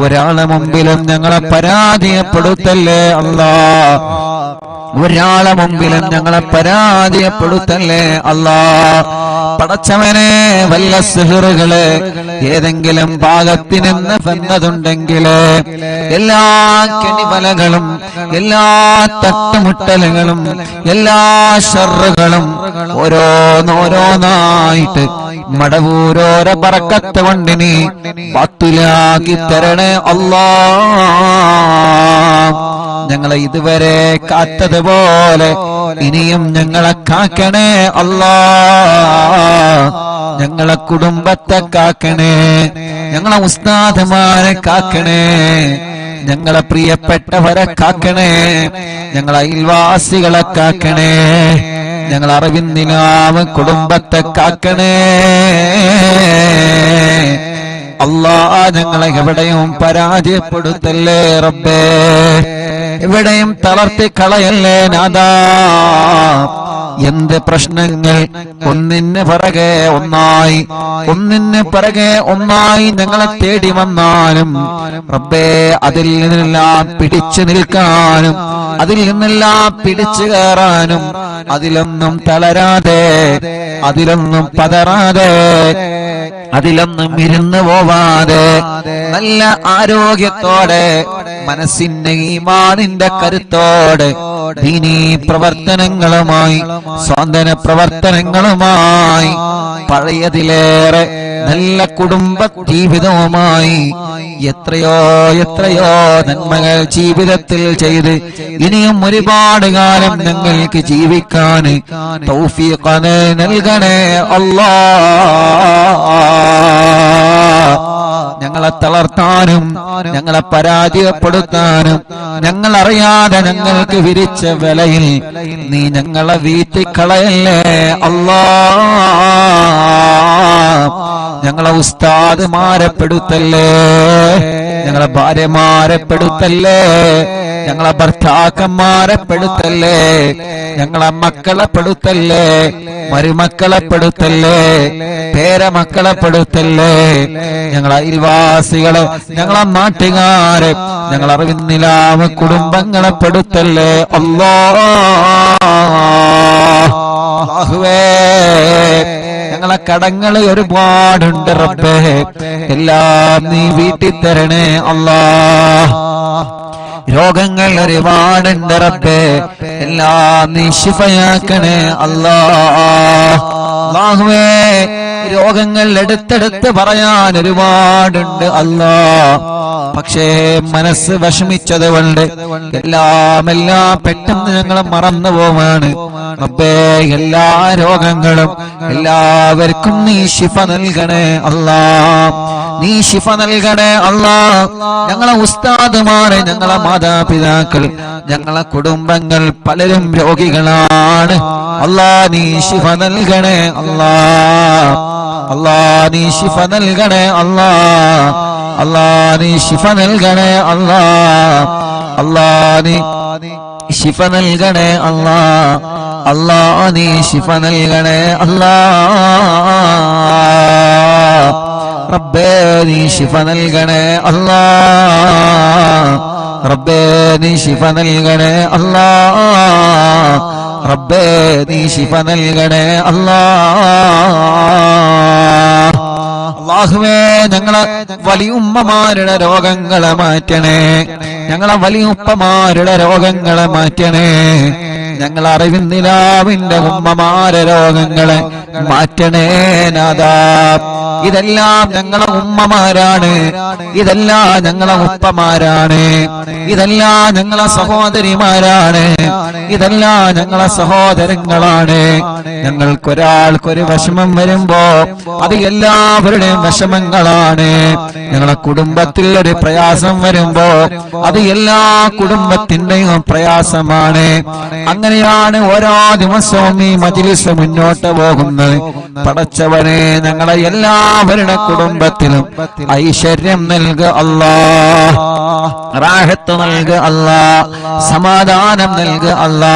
ഒരാളെ മുമ്പിലും ഞങ്ങളെ പരാജയപ്പെടുത്തല്ലേ അല്ലാഹ്. ഒരാളെ മുമ്പിലും ഞങ്ങളെ പരാജയപ്പെടുത്തല്ലേ അല്ലാഹ്. പടച്ചവനെ, വല്ല സിഹറുകള് ഏതെങ്കിലും ഭാഗത്തിനെന്ന് വന്നതുണ്ടെങ്കിൽ എല്ലാ കെണിവലകളും എല്ലാ തട്ടുമുട്ടലുകളും എല്ലാ ശർറുകളും ഓരോന്നോരോന്നായിട്ട് മടവൂരോരോ ബറക്കത്ത് കൊണ്ട് നീ ബാത്തിലാക്കി തരണേ അല്ലാഹ്. ഞങ്ങളെ ഇതുവരെ കാത്തതുപോലെ ഇനിയും ഞങ്ങളെ കാക്കണേ അല്ലാഹ്. ഞങ്ങളെ കുടുംബത്തെ കാക്കണേ, ഞങ്ങളെ ഉസ്താദുമാരെ കാക്കണേ, ഞങ്ങളെ പ്രിയപ്പെട്ടവരെ കാക്കണേ, ഞങ്ങളെ അയൽവാസികളെ കാക്കണേ, ഞങ്ങളെ അറിവിന്ദിനാവ് കുടുംബത്തെ കാക്കണേ അല്ലാഹ്. ഞങ്ങളെ എവിടെയും പരാജയപ്പെടുത്തല്ലേ റബ്ബേ, എവിടെയും തളർത്തി കളയല്ലേ നാദാ. എന്ത് പ്രശ്നങ്ങൾ ഒന്നിന് പിറകെ ഒന്നായി ഒന്നിന് പിറകെ ഒന്നായി ഞങ്ങളെ തേടി വന്നാലും റബ്ബേ, അതിൽ നിന്നെല്ലാം പിടിച്ചു നിൽക്കാനും അതിൽ നിന്നെല്ലാം പിടിച്ചു കയറാനും അതിലൊന്നും തളരാതെ അതിലൊന്നും പതറാതെ അതിലൊന്നും ഇരുന്നു പോവാതെ നല്ല ആരോഗ്യത്തോടെ മനസ്സിന്റെ ഈമാനിന്റെ കരുത്തോടെ ദീനീ പ്രവർത്തനങ്ങളുമായി സ്വാതന്ത്ര്യ പ്രവർത്തനങ്ങളുമായി പഴയതിലേറെ നല്ല കുടുംബ ജീവിതവുമായി എത്രയോ എത്രയോ നന്മകൾ ജീവിതത്തിൽ ചെയ്ത് ഇനിയും ഒരുപാട് കാലം ഞങ്ങൾക്ക് ജീവിക്കാൻ തൗഫീഖ് നൽകണേ അല്ലാഹ്. ഞങ്ങളെ തളർത്താനും ഞങ്ങളെ പരാജയപ്പെടുത്താനും ഞങ്ങളറിയാതെ ഞങ്ങൾക്ക് വിരിച്ച വിലയിൽ നീ ഞങ്ങളെ വീട്ടിക്കളയല്ലേ അല്ലാഹ്. ഞങ്ങളെ ഉസ്താദുമാരെ പെടുത്തല്ലേ, ഞങ്ങളെ ഭാര്യമാരെ പെടുത്തല്ലേ, ഞങ്ങളെ ഭർത്താക്കന്മാരെ പെടുത്തല്ലേ, ഞങ്ങളെ മക്കളെ പെടുത്തല്ലേ, മരുമക്കളെ പെടുത്തല്ലേ, പേരമക്കളെ പെടുത്തല്ലേ, ഞങ്ങളെ അയൽവാസികളെ, ഞങ്ങളെ നാട്ടുകാരെ, ഞങ്ങളെ അറിവിന്നിലാവ് കുടുംബങ്ങളെ പെടുത്തല്ലേ അല്ലാഹുവേ. ഞങ്ങളെ കടങ്ങൾ ഒരുപാടുണ്ട് റബ്ബേ, എല്ലാം നീ വീട്ടി തരണേ അല്ലാഹ്. രോഗങ്ങൾ ഒരുപാടുണ്ട് റബ്ബേ, എല്ലാം നീ ശിഫയാക്കണേ അല്ലാഹുവേ. രോഗങ്ങൾ എടുത്തെടുത്ത് പറയാൻ ഒരുപാടുണ്ട് അല്ലാഹ്, പക്ഷേ മനസ്സ് വിഷമിച്ചത് കൊണ്ട് എല്ലാം പെട്ടെന്ന് ഞങ്ങൾ മറന്നു പോവാണ് റബ്ബേ. എല്ലാ രോഗങ്ങളും എല്ലാവർക്കും നീ ശിഫ നൽകണേ അല്ലാഹ്, നീ ശിഫ നൽകണേ അല്ലാഹ്. ഞങ്ങളെ ഉസ്താദുമാരെ, ഞങ്ങളെ മാതാപിതാക്കൾ, ഞങ്ങളെ കുടുംബങ്ങൾ പലരും രോഗികളാണ് അല്ലാഹ്. നീ ശിഫ നൽകണേ അല്ലാഹ്, അല്ലാഹ് നീ ശിഫ നൽകണേ അല്ലാഹ്. അല്ലാ നീ ശിഫ നൽകണേ അല്ലാ. അല്ലാ നീ ശിഫ നൽകണേ അല്ലാ. അല്ലാ നീ ശിഫ നൽകണേ അല്ലാ. റബ്ബേ നീ ശിഫ നൽകണേ അല്ലാ. റബ്ബേ നീ ശിഫ നൽകണേ അല്ലാ. റബ്ബേ നീ ശിഫ നൽകണേ അല്ലാ. അല്ലാഹുവേ ഞങ്ങളെ വലിയുമ്മമാരുടെ രോഗങ്ങളെ മാറ്റണേ. ഞങ്ങളെ വലിയുപ്പമാരുടെ രോഗങ്ങളെ മാറ്റണേ. ഞങ്ങൾ അറിവിന്ദിലാവിന്റെ ഉമ്മമാരെ രോഗങ്ങളെ മാറ്റണേ നാഥാ. ഇതെല്ലാം ഞങ്ങളെ ഉമ്മമാരാണ്, ഇതെല്ലാം ഞങ്ങളെ ഉപ്പമാരാണ്, ഇതെല്ലാം ഞങ്ങളെ സഹോദരിമാരാണ്, ഇതെല്ലാം ഞങ്ങളെ സഹോദരങ്ങളാണ്. ഞങ്ങൾക്കൊരാൾക്കൊരു വിഷമം വരുമ്പോ അത് എല്ലാവരുടെയും വിഷമങ്ങളാണ്. ഞങ്ങളെ കുടുംബത്തിൽ ഒരു പ്രയാസം വരുമ്പോ അത് എല്ലാ കുടുംബത്തിന്റെയും പ്രയാസമാണ്. അങ്ങനെയാണ് ഓരോ ദിവസവും ഈ മജ്‌ലിസ് മുന്നോട്ട് പോകുന്നത്. പടച്ചവനെ ഞങ്ങളെ എല്ലാവരുടെ കുടുംബത്തിലും ഐശ്വര്യം നൽകുക അല്ലാ, റാഹത്ത് നൽകുക അല്ലാ, സമാധാനം നൽകുക അല്ലാ.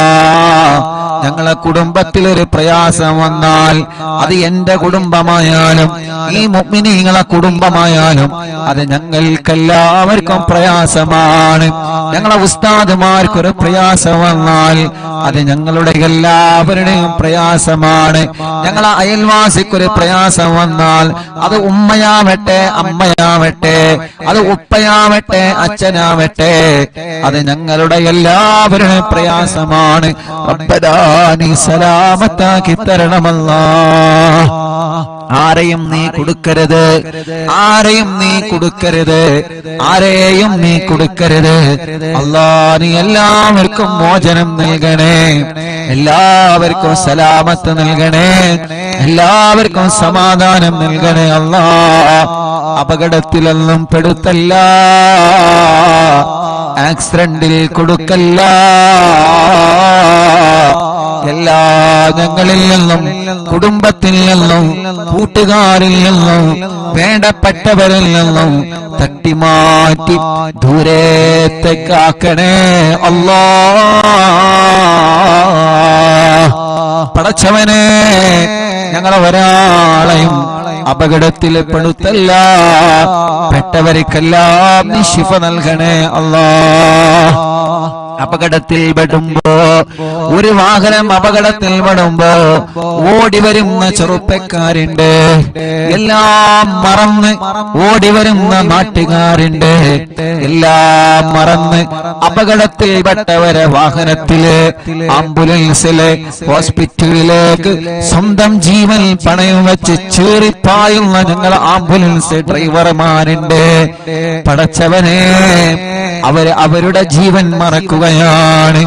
ഞങ്ങളെ കുടുംബത്തിൽ ഒരു പ്രയാസം വന്നാൽ അത് എന്റെ കുടുംബമായാലും ഈ മുഅ്മിനീങ്ങളെ കുടുംബമായാലും അത് ഞങ്ങൾക്കെല്ലാവർക്കും പ്രയാസമാണ്. ഞങ്ങളെ ഉസ്താദുമാർക്കൊരു പ്രയാസം വന്നാൽ അത് ഞങ്ങളുടെ എല്ലാവരുടെയും പ്രയാസമാണ്. ഞങ്ങളെ അയൽവാസിക്കൊരു പ്രയാസം വന്നാൽ അത് ഉമ്മയാവട്ടെ അമ്മയാവട്ടെ, അത് ഉപ്പയാവട്ടെ അച്ഛനാവട്ടെ, അത് ഞങ്ങളുടെ എല്ലാവരുടെയും പ്രയാസമാണ്. റബ്ബനാ നീ സലാമത്താക്കി തരണമല്ലാ. ആരെയും നീ കൊടുക്കരുത്, ആരെയും നീ കൊടുക്കരുത്, ആരെയും നീ കൊടുക്കരുത്. അല്ലാ നീ എല്ലാവർക്കും മോചനം നൽകണേ, എല്ലാവർക്കും സലാമത്ത് നൽകണേ, എല്ലാവർക്കും സമാധാനം നൽകണേ. അല്ലാ അപകടത്തിലൊന്നും പെടുത്തല്ല, ആക്സിഡന്റിൽ കൊടുക്കല്ല. എല്ലാ ഞങ്ങളിൽ നിന്നും കുടുംബത്തിൽ നിന്നും കൂട്ടുകാരിൽ നിന്നും വേണ്ടപ്പെട്ടവരിൽ നിന്നും തട്ടിമാറ്റി ദൂരത്തേക്കാക്കണേ അല്ലാ. പടച്ചവനെ ഞങ്ങളെ ഒരാളെയും അപകടത്തിൽ പെടുത്തല്ല, പെട്ടവർക്കെല്ലാം നീ ശിഫ നൽകണേ അല്ലാ. അപകടത്തിൽ പെടുമ്പോ, ഒരു വാഹനം അപകടത്തിൽ പെടുമ്പോ ഓടി വരുന്ന ചെറുപ്പക്കാരുണ്ട്, എല്ലാം മറന്ന് ഓടി വരുന്ന നാട്ടുകാരുണ്ട്, എല്ലാം മറന്ന് അപകടത്തിൽ പെട്ടവരെ വാഹനത്തില് ആംബുലൻസില് ഹോസ്പിറ്റലിലേക്ക് സ്വന്തം ജീവൻ പണയം വെച്ച് ചീറിപ്പായുന്ന ഞങ്ങൾ ആംബുലൻസ് ഡ്രൈവർമാരുണ്ട്. പടച്ചവനെ അവരുടെ ജീവൻ മറക്കുകയാണ്.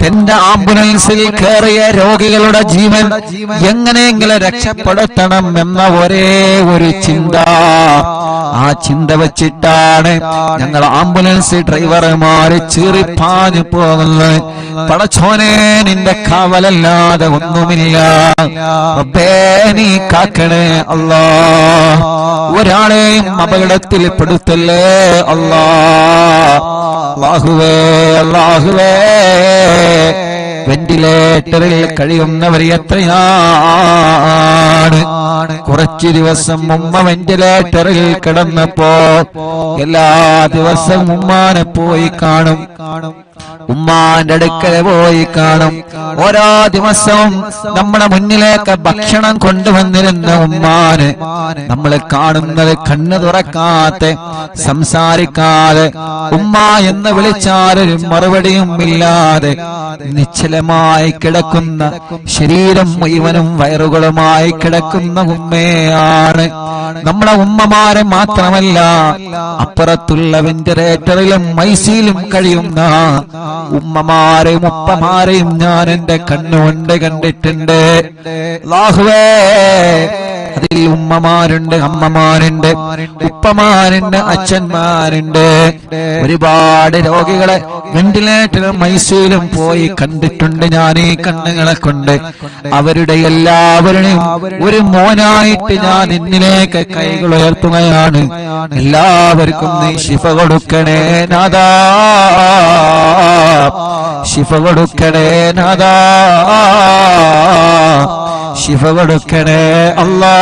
എന്റെ ആംബുലൻസിൽ കയറിയ രോഗികളുടെ ജീവൻ എങ്ങനെയെങ്കിലും രക്ഷപ്പെടുത്തണം എന്ന ഒരേ ഒരു ചിന്ത, ആ ചിന്ത വെച്ചിട്ടാണ് ഞങ്ങൾ ആംബുലൻസ് ഡ്രൈവർമാര് ചീറിപ്പാഞ്ഞു പോകുന്നത്. പടച്ചോനെ നിന്റെ കാവലല്ലാതെ ഒന്നുമില്ല. റബ്ബേ നീ കാക്കണേ അല്ലാ. ഒരാളെയും അപകടത്തിൽ പെടുത്തല്ലേ അല്ലാ. അല്ലാഹുവേ അല്ലാഹുവേ വെന്റിലേറ്ററിൽ കഴിയുന്നവർ എത്രയാണ്. കുറച്ചു ദിവസം ഉമ്മ വെന്റിലേറ്ററിൽ കിടന്നപ്പോ എല്ലാ ദിവസവും ഉമ്മാനെ പോയി കാണും, ഉമ്മാന്റെ അടുക്കൽ പോയി കാണും. ഓരോ ദിവസവും നമ്മുടെ മുന്നിലേക്ക് ഭക്ഷണം കൊണ്ടുവന്നിരുന്ന ഉമ്മാന് നമ്മൾ കാണുന്നത് കണ്ണു തുറക്കാതെ സംസാരിക്കാതെ ഉമ്മ എന്ന് വിളിച്ചാലൊരു മറുപടിയും ഇല്ലാതെ നിശ്ചലമായി കിടക്കുന്ന, ശരീരം മുഴുവനും വയറുകളുമായി കിടക്കുന്ന ഉമ്മയാണ്. നമ്മളെ ഉമ്മമാരെ മാത്രമല്ല, അപ്പുറത്തുള്ള വെന്റിലേറ്ററിലും ഐസിയിലും കഴിയുന്ന ഉമ്മമാരെയും ഉപ്പമാരെയും ഞാൻ എന്റെ കണ്ണുകൊണ്ട് കണ്ടിട്ടുണ്ട്. അല്ലാഹുവേ, അതിൽ ഉമ്മമാരുണ്ട്, അമ്മമാരുണ്ട്, ഉപ്പമാരുണ്ട്, അച്ഛന്മാരുണ്ട്. ഒരുപാട് രോഗികളെ വെന്റിലേറ്ററിലും ഐസിയുലും പോയി കണ്ടിട്ടുണ്ട് ഞാൻ ഈ കണ്ണുകളെ കൊണ്ട്. അവരുടെ എല്ലാവരുടെയും ഒരു മോനായിട്ട് ഞാൻ നിന്നിലേക്ക് കൈകൾ ഉയർത്തുകയാണ്. എല്ലാവർക്കും നീ ശിഫ കൊടുക്കണേ നാഥാ, ശിഫ കൊടുക്കണേ നാഥാ, ശിഫ കൊടുക്കണേ അല്ലാ.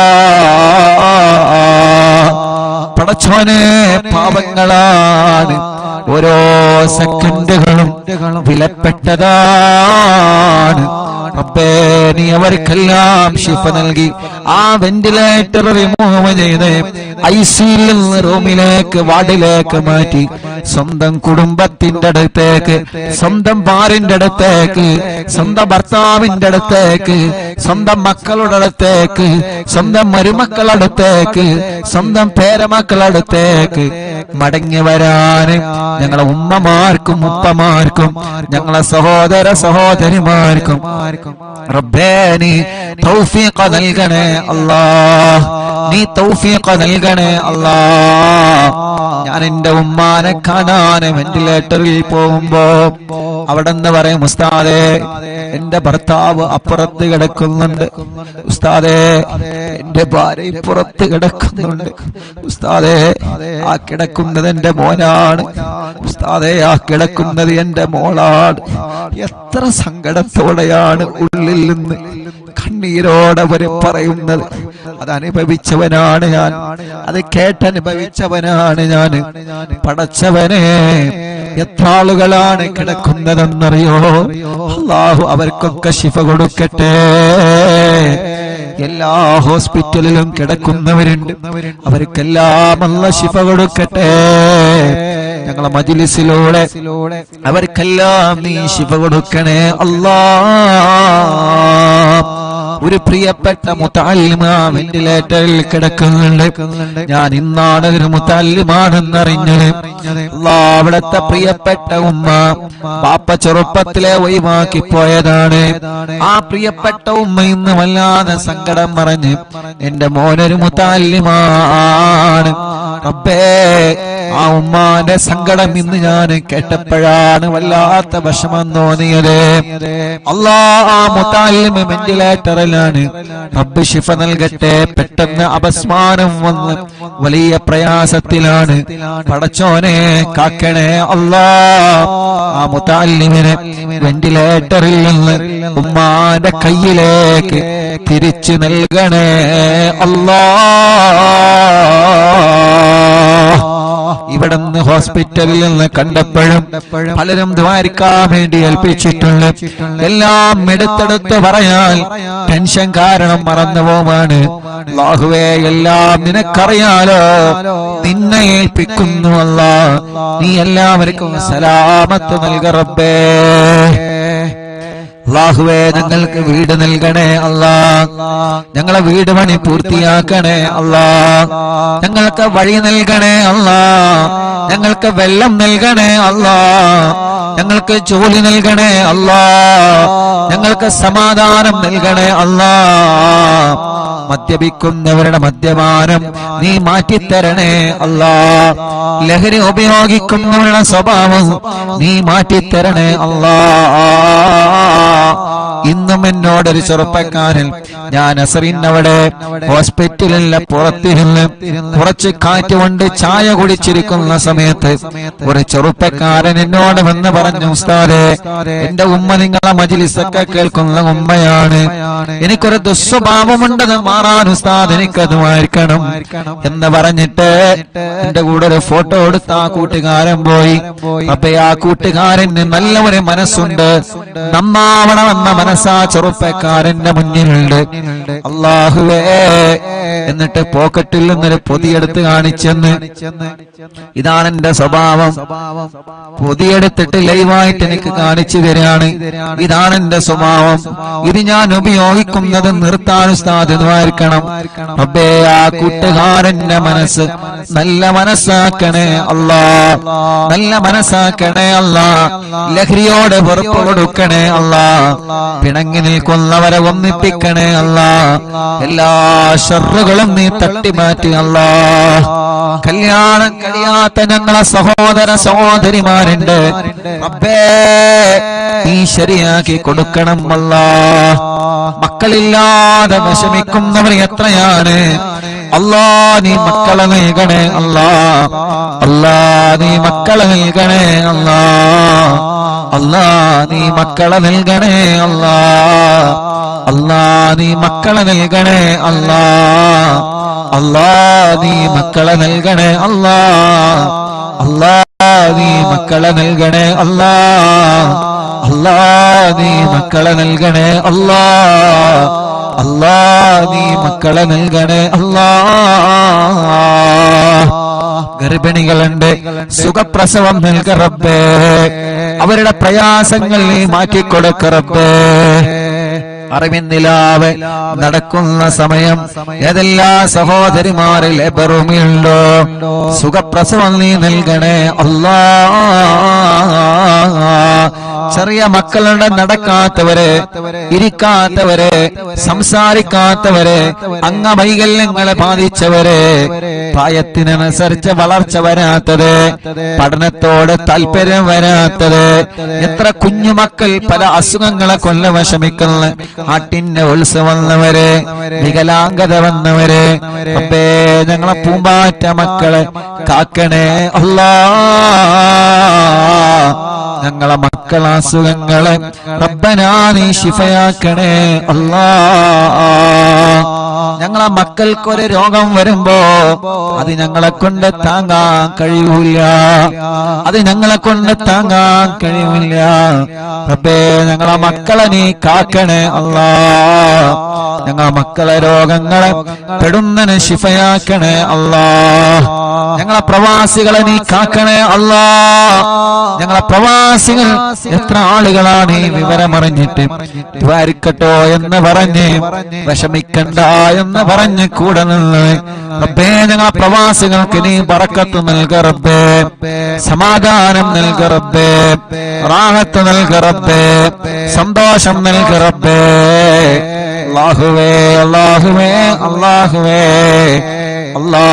പടച്ചോനെ, പാപങ്ങളാണ്, ഓരോ സെക്കൻഡുകളും വിലപ്പെട്ടതാണ്. റബ്ബേ, നീ അവർക്കെല്ലാം ശിഫ നൽകി ആ വെന്റിലേറ്റർ റിമൂവ് ചെയ്ത് ഐസിയിൽ നിന്ന് റൂമിലേക്ക്, വാർഡിലേക്ക് മാറ്റി സ്വന്തം കുടുംബത്തിന്റെ അടുത്തേക്ക്, സ്വന്തം ഭാര്യന്റെ അടുത്തേക്ക്, സ്വന്തം ഭർത്താവിന്റെ അടുത്തേക്ക്, സ്വന്തം മക്കളുടെ അടുത്തേക്ക്, സ്വന്തം മരുമക്കളുടെ അടുത്തേക്ക്, സ്വന്തം പേരമക്കളുടെ അടുത്തേക്ക് മടങ്ങി വരാന് ഞങ്ങളെ ഉമ്മമാർക്കും ഉപ്പമാർക്കും ഞങ്ങളെ സഹോദര സഹോദരിമാർക്കും റബ്ബേ നീ തൗഫീഖ് നൽകണേ അല്ലാഹ്, നീ തൗഫീഖ് നൽകണേ അല്ലാഹ്. ഞാൻ എന്റെ ഉമ്മാനെ കാണാൻ വെന്റിലേറ്ററിൽ പോകുമ്പോ അവിടെ നിന്ന് പറയും, ഉസ്താദേ എന്റെ ഭർത്താവ് അപ്പുറത്ത് കിടക്കുന്നുണ്ട്, ഉസ്താദേ എന്റെ ഭാര്യ പുറത്ത് കിടക്കുന്നുണ്ട്, ഉസ്താദേ ആ കിടക്കുന്നത് എന്റെ മോനാണ്, ഉസ്താദേ ആ കിടക്കുന്നത് എന്റെ മോളാണ്. എത്ര സങ്കടത്തോടെയാണ് ഉള്ളിൽ നിന്ന് കണ്ണീരോടെ അവര് പറയുന്നത്. അത് അനുഭവിച്ചവനാണ് ഞാൻ, അത് കേട്ടനുഭവിച്ചവനാണ് ഞാൻ. പടച്ചവനെ, എത്ര ആളുകളാണ് കിടക്കുന്നതെന്നറിയോ? അല്ലാഹു അവർക്കൊക്കെ ശിഫ കൊടുക്കട്ടെ. എല്ലാ ഹോസ്പിറ്റലിലും കിടക്കുന്നവരുണ്ട്, അവർക്കെല്ലാം അല്ലാഹു ശിഫ കൊടുക്കട്ടെ. ഞങ്ങളെ മജ്‌ലിസിലൂടെ അവർക്കെല്ലാം നീ ശിഫ കൊടുക്കണേ അല്ലാഹ്. ഒരു പ്രിയപ്പെട്ട മുതഅല്ലിമ വെന്റിലേറ്ററിൽ കിടക്കുന്നുണ്ട്. ഞാൻ ഇന്നാണ് ഒരു മുതഅല്ലിമാണെന്നറിഞ്ഞത്. അവിടുത്തെ പ്രിയപ്പെട്ട ഉമ്മ പാപ്പ ചെറുപ്പത്തിലെ ഒഴിവാക്കി പോയതാണ്. ആ പ്രിയപ്പെട്ട ഉമ്മ ഇന്ന് വല്ലാതെ സങ്കടം പറഞ്ഞ് എന്റെ മോനൊരു മുതഅല്ലിമാണ്. റബ്ബേ, ആ ഉമ്മാന്റെ സങ്കടം ഇന്ന് ഞാൻ കേട്ടപ്പോഴാണ് വല്ലാത്ത വിഷമം തോന്നിയത്. അല്ലാഹ്, ആ മുതഅല്ലിമ വെന്റിലേറ്ററിലാണ്. റബ്ബ് ശിഫ നൽകട്ടെ. പെട്ടെന്ന് അപസ്മാരം വന്ന് വലിയ പ്രയാസത്തിലാണ്. പടച്ചോനെ കാക്കണേ അല്ലാഹ്. ആ മുതഅല്ലിമിനെ വെന്റിലേറ്ററിൽ നിന്ന് ഉമ്മാന്റെ കയ്യിലേക്ക് തിരിച്ചു നൽകണേ അല്ലാഹ്. ഇവിടുന്ന് ഹോസ്പിറ്റലിൽ നിന്ന് കണ്ടപ്പോഴും പലരും ദ്വാരിക്കാൻ വേണ്ടി ഏൽപ്പിച്ചിട്ടുണ്ട്. എല്ലാം എടുത്തെടുത്ത് പറയാൻ ടെൻഷൻ കാരണം മറന്നു പോവാണ്. അല്ലാഹുവേ, എല്ലാം നിനക്കറിയാലോ, നിന്നെ ഏൽപ്പിക്കുന്നു അല്ലാഹ്. നീ എല്ലാവർക്കും സലാമത്ത് നൽക റബ്ബേ. അല്ലാഹുവേ, ഞങ്ങൾക്ക് വീട് നൽകണേ അല്ലാഹ്. ഞങ്ങളെ വീട് പണി പൂർത്തിയാക്കണേ അല്ലാഹ്. ഞങ്ങൾക്ക് വഴി നൽകണേ അല്ലാഹ്. ഞങ്ങൾക്ക് വെള്ളം നൽകണേ അല്ലാഹ്. ഞങ്ങൾക്ക് ജോലി നൽകണേ അല്ലാഹ്. ഞങ്ങൾക്ക് സമാധാനം നൽകണേ അല്ലാഹ്. മദ്യപിക്കുന്നവരുടെ മദ്യപാനം നീ മാറ്റിത്തരണേ അല്ലാഹ്. ലഹരി ഉപയോഗിക്കുന്നവരുടെ സ്വഭാവം നീ മാറ്റിത്തരണേ അല്ലാഹ്. ഇന്നും എന്നോടൊരു ചെറുപ്പക്കാരൻ, ഞാൻ അസറിനവിടെ ഹോസ്പിറ്റലിലെ പുറത്തിരുന്ന് കുറച്ച് കാറ്റ് കൊണ്ട് ചായ കുടിച്ചിരിക്കുന്ന സമയത്ത് ഒരു ചെറുപ്പക്കാരൻ എന്നോട് വന്ന് പറഞ്ഞു, ഉസ്താദേ, എന്റെ ഉമ്മ നിങ്ങളെ മജ്‌ലിസൊക്കെ കേൾക്കുന്ന ഉമ്മയാണ്, എനിക്കൊരു ദുസ്വഭാവമുണ്ടത് മാറാൻ ഉസ്താദ് എനിക്കത് മാറ്റണം എന്ന് പറഞ്ഞിട്ട് എന്റെ കൂടെ ഒരു ഫോട്ടോ എടുത്ത് ആ കൂട്ടുകാരൻ പോയി. അപ്പൊ ആ കൂട്ടുകാരന് നല്ല ഒരു മനസ്സുണ്ട്, നന്നാവണമെന്ന മനസ്സാ ചെറുപ്പക്കാരന്റെ മുന്നിലുണ്ട്. അല്ലാഹുവേ, എന്നിട്ട് പോക്കറ്റിൽ നിന്നൊരു പൊതിയെടുത്ത് കാണിച്ചെന്ന്. ഇതാണ് എന്റെ സ്വഭാവം. പൊതിയെടുത്തിട്ട് ലൈവായിട്ട് എനിക്ക് കാണിച്ചു തരാണ്. ഇതാണ് എന്റെ സ്വഭാവം. ഇത് ഞാൻ ഉപയോഗിക്കുന്നത് നിർത്താൻ ഉസ്താദുമായിരിക്കണം. റബ്ബേ, ആ കൂട്ടുകാരന്റെ മനസ്സ് നല്ല മനസ്സാക്കണേ അല്ലാ, നല്ല മനസ്സാക്കണേ അല്ലാ. ലഹരിയോട് വെറുപ്പ് കൊടുക്കണേ അല്ലാ. പിണങ്ങി നിൽക്കുന്നവരെ ഒന്നിപ്പിക്കണേ അല്ലാ. എല്ലാ ശർറുകളും നീ തട്ടിമാറ്റി അല്ലാ. കല്യാണം കഴിയാത്ത ഞങ്ങളെ സഹോദര സഹോദരിമാരുണ്ട്, റബ്ബേ നീ ശരിയാക്കി കൊടുക്കണം അല്ലാ. മക്കളില്ലാതെ വിഷമിക്കുന്നവർ എത്രയാണ് അല്ലാ. നീ മക്കളെ നൽകണേ അല്ലാ. അല്ലാ നീ മക്കളെ നൽകണേ അല്ലാ. അല്ലാ നീ മക്കളെ നൽകണേ അല്ലാ. അല്ലാ നീ മക്കളെ നൽകണേ അല്ലാ. അല്ലാ നീ മക്കളെ നൽകണേ അല്ലാ. അല്ലാ നീ മക്കളെ നൽകണേ അല്ലാ. അല്ലാ നീ മക്കളെ നൽകണേ അല്ലാ. അല്ലാ നീ മക്കളെ നൽകണേ അല്ലാ. ഗർഭിണികളുണ്ട്, സുഖപ്രസവം നൽക റബ്ബേ. അവരുടെ പ്രയാസങ്ങൾ നീ മാറ്റിക്കൊടുക്ക റബ്ബേ. അറിവിന്നിലാവ് നടക്കുന്ന സമയം ഏതെല്ലാ സഹോദരിമാരിൽ എബറുമിയുണ്ടോ, സുഖപ്രസവം നീ നൽകണേ അല്ലാ. ചെറിയ മക്കളുടെ നടക്കാത്തവരെ, ഇരിക്കാത്തവരെ, സംസാരിക്കാത്തവരെ, അംഗവൈകല്യങ്ങളെ ബാധിച്ചവരെ, പ്രായത്തിനനുസരിച്ച് വളർച്ച വരാത്തത്, പഠനത്തോട് താല്പര്യം വരാത്തത്, എത്ര കുഞ്ഞുമക്കൾ പല അസുഖങ്ങളെ കൊല്ല വിഷമിക്കുന്ന, ആട്ടിന്റെ ഉത്സവം വന്നവരെ, വികലാംഗത വന്നവരെ, അപ്പേ ഞങ്ങളെ പൂമ്പാറ്റ മക്കളെ കാക്കണേ അല്ലാ. ഞങ്ങളെ മക്കളെ അസുഖങ്ങളെ റബ്ബനാ നീ ശിഫയാക്കണേ അല്ലാ. ഞങ്ങളെ മക്കൾക്കൊരു രോഗം വരുമ്പോ അത് ഞങ്ങളെ കൊണ്ട് താങ്ങാൻ കഴിയൂല, അത് ഞങ്ങളെ കൊണ്ട് താങ്ങാൻ കഴിയൂല. റബ്ബേ ഞങ്ങളെ മക്കളെ നീ കാക്കണേ അല്ലാ. ഞങ്ങളെ മക്കളെ രോഗങ്ങളെ പെടുന്നതിന് ശിഫയാക്കണേ അല്ലാ. ഞങ്ങളെ പ്രവാസികളെ നീ കാക്കണേ അല്ലാ. ഞങ്ങളെ പ്രവാസികൾ എത്ര ആളുകളാണ് ഈ വിവരമറിഞ്ഞിട്ട് ദ്വാരിക്കട്ടോ എന്ന് പറഞ്ഞ്, വിഷമിക്കണ്ട എന്ന് പറഞ്ഞ് കൂടെ നിന്ന് റബ്ബേ ഞങ്ങളെ പ്രവാസികൾക്ക് നീ ബറക്കത്ത് നൽക റബ്ബേ, സമാധാനം നൽക റബ്ബേ, റാഹത്ത് നൽക റബ്ബേ, സന്തോഷം നൽക റബ്ബേ. അല്ലാഹുവേ അല്ലാഹുവേ അല്ലാഹുവേ അല്ലാ,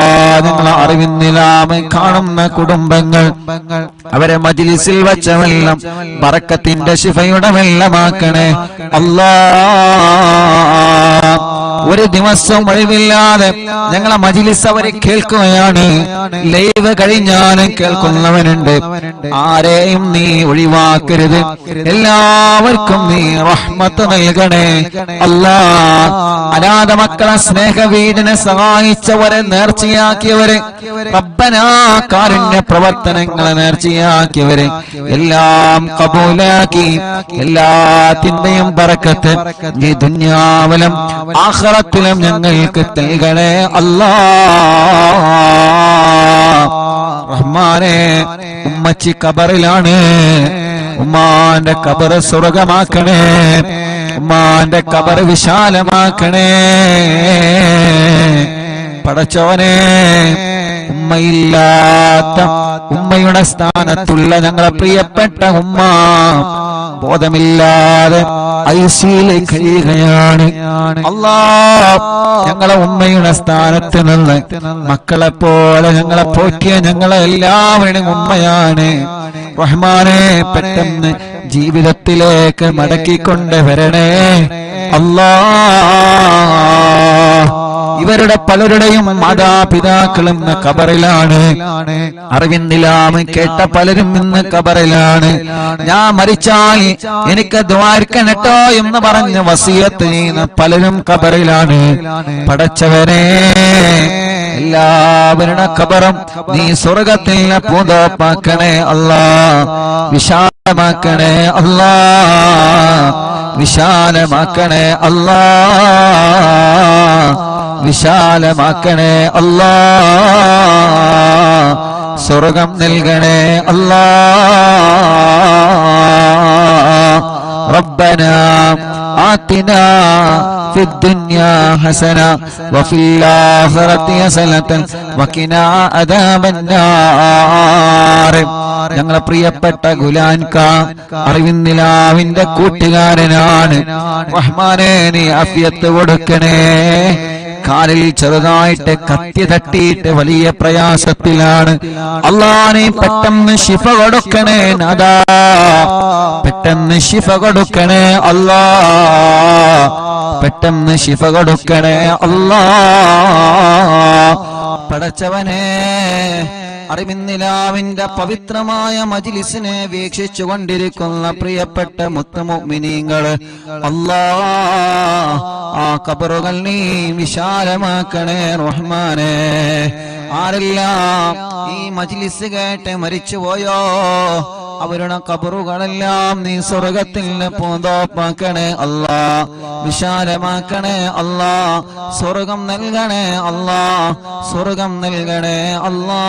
ഞങ്ങളെ അറിവിന്നിലാമ കാണുന്ന കുടുംബങ്ങൾ അവരെ മജ്ലിസിൽ വച്ച വെള്ളം ബറക്കത്തിന്റെ ശിഫയുടെ വെള്ളമാക്കണേ അല്ലാ. ഒരു ദിവസം ഒഴിവില്ലാതെ ഞങ്ങളെ മജ്ലിസ് അവരെ കേൾക്കുകയാണ്. ലൈവ് കഴിഞ്ഞാലും കേൾക്കുന്നവനുണ്ട്. ആരെയും നീ ഒഴിവാക്കരുത്, എല്ലാവർക്കും നീ റഹ്മത്ത് നൽകണേ അല്ലാ. അനാഥ മക്കളെ സ്നേഹവീടിനെ സഹായിച്ചവരെ, നേർച്ചയാക്കിയവരെ, റബ്ബനാ കാരുണ്യ പ്രവർത്തനങ്ങളെ നേർച്ചയാക്കിയവരെ എല്ലാം കബൂലാക്കി എല്ലാത്തിന്റെയും ബറക്കത്ത് ഈ ദുനിയാവിലും ആഖിറത്തിലും ഞങ്ങൾക്ക് നൽകണേ അല്ലാ. റഹ്മാനേ, ഉമ്മച്ചി ഖബറിലാണ്, ഉമ്മാന്റെ ഖബർ സ്വർഗമാക്കണേ, ഉമ്മാന്റെ ഖബർ വിശാലമാക്കണേ. പടച്ചോനെ, ഉമ്മയില്ലാത്ത ഉമ്മയുടെ സ്ഥാനത്തുള്ള ഞങ്ങളെ പ്രിയപ്പെട്ട ഉമ്മ ബോധമില്ലാതെ ഐസിയിൽ കഴിയുകയാണ് അല്ലാ. ഞങ്ങളെ ഉമ്മയുടെ സ്ഥാനത്ത് നിന്ന് മക്കളെ പോലെ ഞങ്ങളെ പോറ്റിയ ഞങ്ങളെ എല്ലാവരുടെയും ഉമ്മയാണ്. റഹ്മാനെ, പെട്ടെന്ന് ജീവിതത്തിലേക്ക് മടക്കിക്കൊണ്ട് വരണേ അല്ലാ. ഇവരുടെ പലരുടെയും മാതാപിതാക്കളും ഇന്ന് ഖബറിലാണ്. അറിവിന്നിലാമ കേട്ട പലരും ഇന്ന് ഖബറിലാണ്. ഞാൻ മരിച്ചാൽ എനിക്ക് ദ്വാരിക്കണട്ടോ എന്ന് പറഞ്ഞ് വസിയത്ത് ചെയ്യുന്ന പലരും ഖബറിലാണ്. പടച്ചവനെ, എല്ലാവരുടെ ഖബറും നീ സ്വർഗത്തിൽ പൂന്തോപ്പാക്കണേ അല്ലാ, വിശാലമാക്കണേ അല്ലാ, വിശാലമാക്കണേ അല്ലാ, വിശാലമാക്കണേ അല്ലാ, സ്വർഗം നൽകണേ അല്ലാ. റബ്ബനാ ആതിനാ ഫിദ്ദുനിയാ ഹസന വഫിൽ ആഖിറതി ഹസനതൻ വഖിനാ അദാബന്നാർ. ഞങ്ങളെ പ്രിയപ്പെട്ട ഗുലാൻക അറിവിന്ദിലാവിന്റെ കൂട്ടുകാരനാണ്. റഹ്മാനേ, നീ ആഫിയത്ത് കൊടുക്കണേ. കാലിൽ ചെറുതായിട്ട് കത്തി തട്ടിയിട്ട് വലിയ പ്രയാസത്തിലാണ്. അല്ലാഹ്, നീ പെട്ടെന്ന് ശിഫ കൊടുക്കണേ നാദാ, പെട്ടെന്ന് ശിഫ കൊടുക്കണേ അല്ലാഹ്, പെട്ടെന്ന് ശിഫ കൊടുക്കണേ അല്ലാഹ്. പടച്ചവനെ, അറിവിന്നിലാവിന്റെ പവിത്രമായ മജ്ലിസിനെ വീക്ഷിച്ചു കൊണ്ടിരിക്കുന്ന പ്രിയപ്പെട്ട മുത്തുമുഅ്മിനീങ്ങള്, അല്ലാഹ്, ആ ഖബറുകൾ നീ വിശാലമാക്കണേ റഹ്മാനേ. ആരെല്ലാം ഈ മജ്ലിസ് കേട്ട് മരിച്ചുപോയോ അവരുടെ ഖബറുകളെല്ലാം നീ സ്വർഗത്തിൽ പൂന്തോപ്പാക്കണേ അല്ലാ, വിശാലമാക്കണേ അല്ലാ, സ്വർഗം നൽകണേ അല്ലാ, സ്വർഗം നൽകണേ അല്ലാ,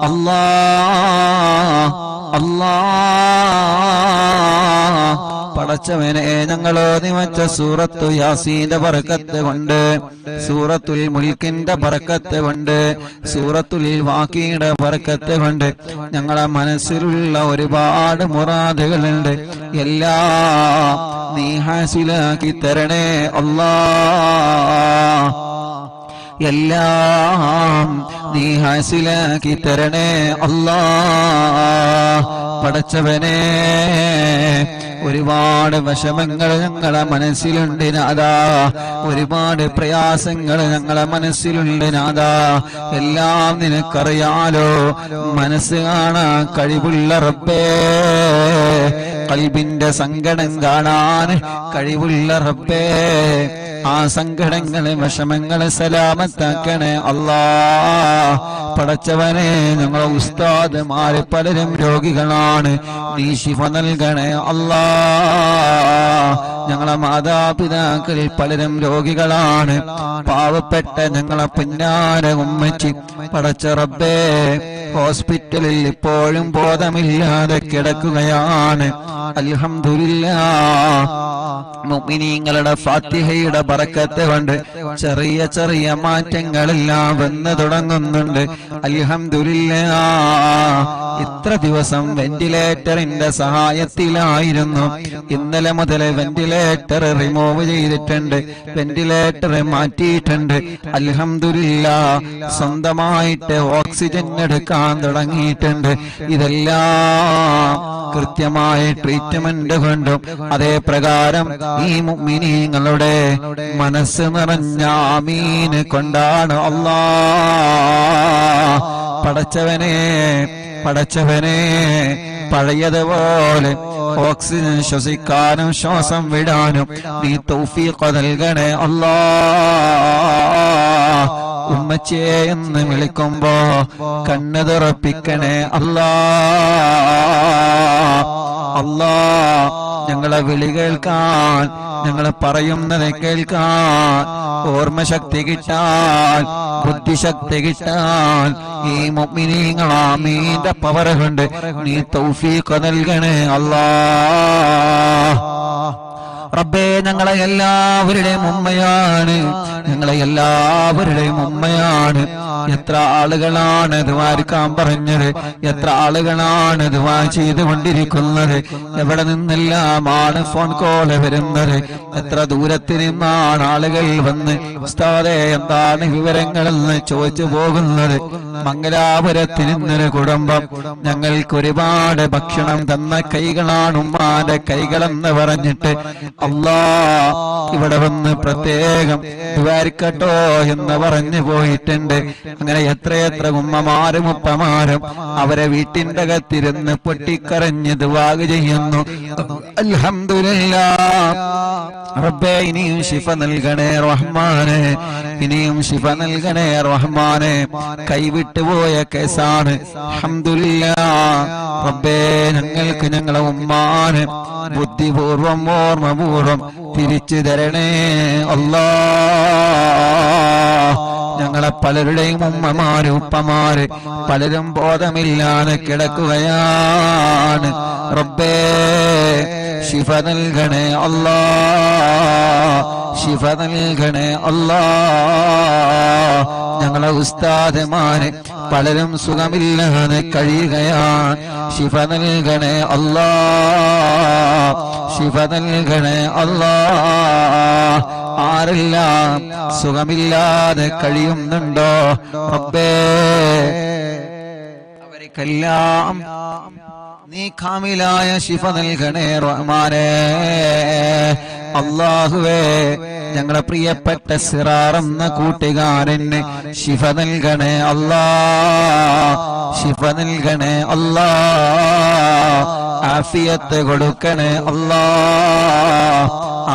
അല്ലാ, അല്ലാ. പടച്ചവനെ, ഞങ്ങളോ നിമച്ച സൂറത്തു യാസീന്റെ ബറക്കത്ത് കൊണ്ട്, സൂറത്തുൽ മുൽക്കിന്റെ ബറക്കത്ത് കൊണ്ട്, സൂറത്തുൽ വാഖിയുടെ ബറക്കത്ത് കൊണ്ട് ഞങ്ങളെ മനസ്സിലുള്ള ഒരുപാട് മുറാദുകളുണ്ട്. എല്ലാം നീ ഹാസിലാക്കി തരണേ അല്ലാഹ്, എല്ലാം നീ ഹാസിലാക്കി തരണേ അല്ലാഹ്. പടച്ചവനെ, ഒരുപാട് വിഷമങ്ങൾ ഞങ്ങളെ മനസ്സിലുണ്ട് നാദാ, ഒരുപാട് പ്രയാസങ്ങൾ ഞങ്ങളെ മനസ്സിലുണ്ട് നാദാ. എല്ലാം നിനക്കറിയാലോ, മനസ്സ് കാണാൻ കഴിവുള്ള റബ്ബേ, ഖൽബിന്റെ സങ്കടം കാണാൻ കഴിവുള്ള റബ്ബേ, ആ സങ്കടങ്ങളെ വിഷമങ്ങളെ സലാമത്താക്കണേ അല്ലാഹ്. പടച്ചവനെ, ഞങ്ങളെ ഉസ്താദുമാര് പലരും രോഗികളാണ്, നീ ശിഫ നൽകണേ അല്ലാഹ്. ഞങ്ങളെ മാതാപിതാക്കൾ പലരും രോഗികളാണ്, പാവപ്പെട്ട ഞങ്ങളെ പിന്നാര ഉമ്മച്ചി പടച്ച റബ്ബേ ഹോസ്പിറ്റലിൽ ഇപ്പോഴും ബോധമില്ലാതെ കിടക്കുകയാണ്. അൽഹംദുലില്ലാഹ്, മുഅ്മിനീങ്ങളുടെ ഫാത്തിഹയുടെ ബറക്കത്ത് കൊണ്ട് ചെറിയ ചെറിയ മാറ്റങ്ങളെല്ലാം വന്നു തുടങ്ങുന്നുണ്ട്. അൽഹംദുലില്ലാഹ്, ഇത്ര ദിവസം വെന്റിലേറ്ററിന്റെ സഹായത്തിലായിരുന്നു. ഇന്നലെ മുതൽ വെന്റിലേറ്റർ റിമൂവ് ചെയ്തിട്ടുണ്ട്, വെന്റിലേറ്റർ മാറ്റിയിട്ടുണ്ട്. അൽഹംദുലില്ലാഹ്, സ്വന്തമായിട്ട് ഓക്സിജൻ എടുക്കാൻ തുടങ്ങിയിട്ടുണ്ട്. ഇതെല്ലാം കൃത്യമായ ട്രീറ്റ്മെന്റ് കൊണ്ടും അതേ പ്രകാരം ഈ മുഅ്മിനീങ്ങളുടെ മനസ്സ് നിറഞ്ഞ ആമീൻ കൊണ്ടാണ് അല്ലാഹ്. പടച്ചവനെ, പടച്ചവനെ, പഴയതുപോലെ ഓക്സിജൻ ശ്വസിക്കാനും ശ്വാസം വിടാനും നീ തൗഫീഖ് നൽകണേ അല്ലാഹ്. ഉമ്മച്ചേ എന്ന് വിളിക്കുമ്പോ കണ്ണ് തുറപ്പിക്കണേ അല്ലാഹ്. അല്ലാഹ്, ഞങ്ങളെ വിളി കേൾക്കാൻ, ഞങ്ങളെ പറയുന്നത് കേൾക്കാൻ ഓർമ്മശക്തി കിട്ടാൻ, ബുദ്ധിശക്തി കിട്ടാൻ ഈ മുഅ്മിനീങ്ങൾ ആമീന്റെ പവർ കൊണ്ട് നീ തൗഫീഖ് നൽകണേ അല്ലാഹ്. റബ്ബേ, ഞങ്ങളെ എല്ലാവരുടെയും ഉമ്മയാണ്, ഞങ്ങളെ എല്ലാവരുടെയും ഉമ്മയാണ്. എത്ര ആളുകളാണ് ദുആരിക്കാൻ പറഞ്ഞത്, എത്ര ആളുകളാണ് ദുആ ചെയ്തുകൊണ്ടിരിക്കുന്നത്. എവിടെ നിന്നെല്ലാമാണ് ഫോൺ കോൾ വരുന്നത്, എത്ര ദൂരത്തിൽ നിന്നാണ് ആളുകൾ വന്ന് ഉസ്താദേ എന്താണ് വിവരങ്ങളെന്ന് ചോദിച്ചു പോകുന്നത്. മംഗലാപുരത്തിൽ നിന്നൊരു കുടുംബം ഞങ്ങൾക്ക് ഒരുപാട് ഭക്ഷണം തന്ന കൈകളാണ് ഉമ്മാന്റെ കൈകളെന്ന് പറഞ്ഞിട്ട് അല്ലാഹ് ഇവിടെ വന്ന് പ്രത്യേകം ദുആ ദ്വാരിക്കട്ടോ എന്ന് പറഞ്ഞു പോയിട്ടുണ്ട്. അങ്ങനെ എത്രയെത്ര ഉമ്മമാരും ഉപ്പമാരും അവരെ വീട്ടിന്റെ അകത്തിരുന്ന് പൊട്ടിക്കരഞ്ഞ് ദുആ ചെയ്യുന്നു. അൽഹംദുലില്ലാഹ് റബ്ബേ, ഇനിയും ശിഫ നൽകണേ റഹ്മാനെ, ഇനിയും ശിഫ നൽകണേ റഹ്മാനെ. കൈവിട്ടുപോയ കേസാണ്. അൽഹംദുലില്ലാഹ് റബ്ബേ, ഞങ്ങൾക്ക് ഞങ്ങളെ ഉമ്മാനെ ബുദ്ധിപൂർവം ഓർമ്മപൂർവം തിരിച്ചു തരണേ അല്ലാഹ്. ഞങ്ങളെ പലരുടെയും ഉമ്മമാര് ഉപ്പമാര് പലരും ബോധമില്ലാതെ കിടക്കുകയാണ്. റബ്ബേ, ശിഫ നൽകണേ അല്ലാഹ്, ശിഫ നൽകണേ അല്ലാഹ്. ഞങ്ങളെ ഉസ്താദുമാര് പലരും സുഖമില്ലാതെ കഴിയുകയാണ്. ശിഫ നൽകണേ അല്ലാഹ്, ശിഫ നൽകണേ അല്ലാഹ്. ആരെല്ലാം സുഖമില്ലാതെ കഴിയുന്നുണ്ടോ റബ്ബേ, അവർക്കെല്ലാം നീ കാമിലായ ശിഫ നൽകണേ റഹ്മാനേ. അല്ലാഹുവേ, ഞങ്ങളെ പ്രിയപ്പെട്ട സിറാർ എന്ന കൂട്ടുകാരന് ശിഫ നൽകണേ അല്ലാഹ്, ശിഫ നൽകണേ അല്ലാഹ്. ആഫിയത്ത് കൊടുക്കണേ അല്ലാഹ്,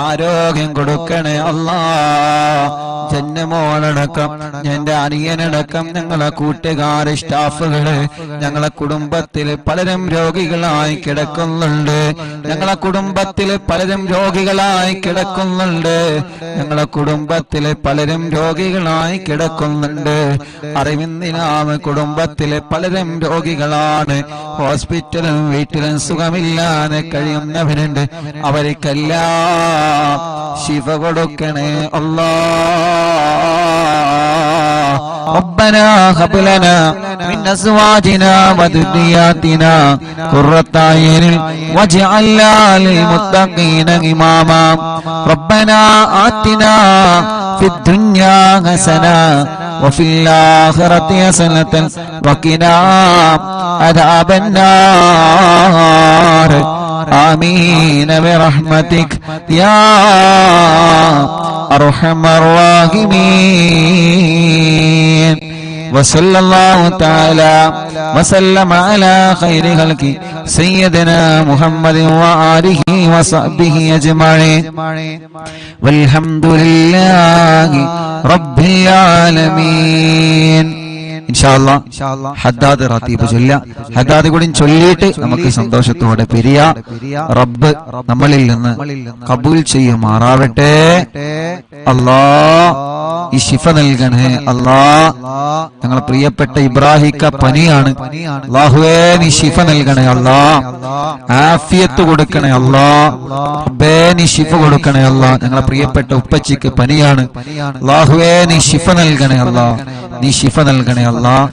ആരോഗ്യം കൊടുക്കണേ അല്ലാഹ്. ജന്മോളടക്കം എന്റെ അനിയനടക്കം ഞങ്ങളെ കൂട്ടുകാര് സ്റ്റാഫുകള് ഞങ്ങളെ കുടുംബത്തിൽ പലരും രോഗികളായി കിടക്കുന്നുണ്ട്. ഞങ്ങളെ കുടുംബത്തിൽ പലരും രോഗികളായി കിടക്കുന്നുണ്ട്. ഞങ്ങളെ കുടുംബത്തിൽ പലരും രോഗികളായി കിടക്കുന്നുണ്ട്. അറിവിന്ദിനാമ കുടുംബത്തിലെ പലരും രോഗികളാണ്. ഹോസ്പിറ്റലും വീട്ടിലും സുഖമില്ലാതെ കഴിയുന്നവരുണ്ട്. അവർക്കെല്ലാം ശിഫ കൊടുക്കണേ അല്ലാഹ്. ربنا هب لنا من أزواجنا وذرياتنا قرة أعين واجعلنا للمتقين إماما ربنا آتنا في الدنيا حسنة وفي الآخرة حسنة وقنا عذاب النار آمين برحمتك يا أرحم الراحمين. وصلى الله تعالى وسلم على خير خلقه سيدنا محمد وآله وصحبه أجمعين والحمد لله رب العالمين. ഇൻഷാല്ലാഹ് ഹദ്ദാദ് റതീബ് ചൊല്ലുക. ഹദ്ദാദ് കൂടി ചൊല്ലിയിട്ട് നമുക്ക് സന്തോഷത്തോടെ പിരിയ. റബ്ബ് നമ്മളിൽ നിന്ന് കബൂൽ ചെയ്യുമാറാവട്ടെ. അല്ലാഹ് ഈ ശിഫ നൽകണേ അല്ലാഹ്. ഞങ്ങളെ പ്രിയപ്പെട്ട ഇബ്രാഹിക്ക പനിയാണ്. അല്ലാഹുവേ, നീ ശിഫ നൽകണേ അല്ലാഹ്. ആഫിയത്ത് കൊടുക്കണേ അല്ലാഹ്. റബ്ബേ, നീ ശിഫ കൊടുക്കണേ അല്ലാഹ്. ഞങ്ങളെ പ്രിയപ്പെട്ട ഉപ്പച്ചിക്ക് പനിയാണ്. അല്ലാഹുവേ, നീ ശിഫ നൽകണേ അല്ലാഹ്. നീ ശിഫ നൽകണേ അല്ലാഹ്.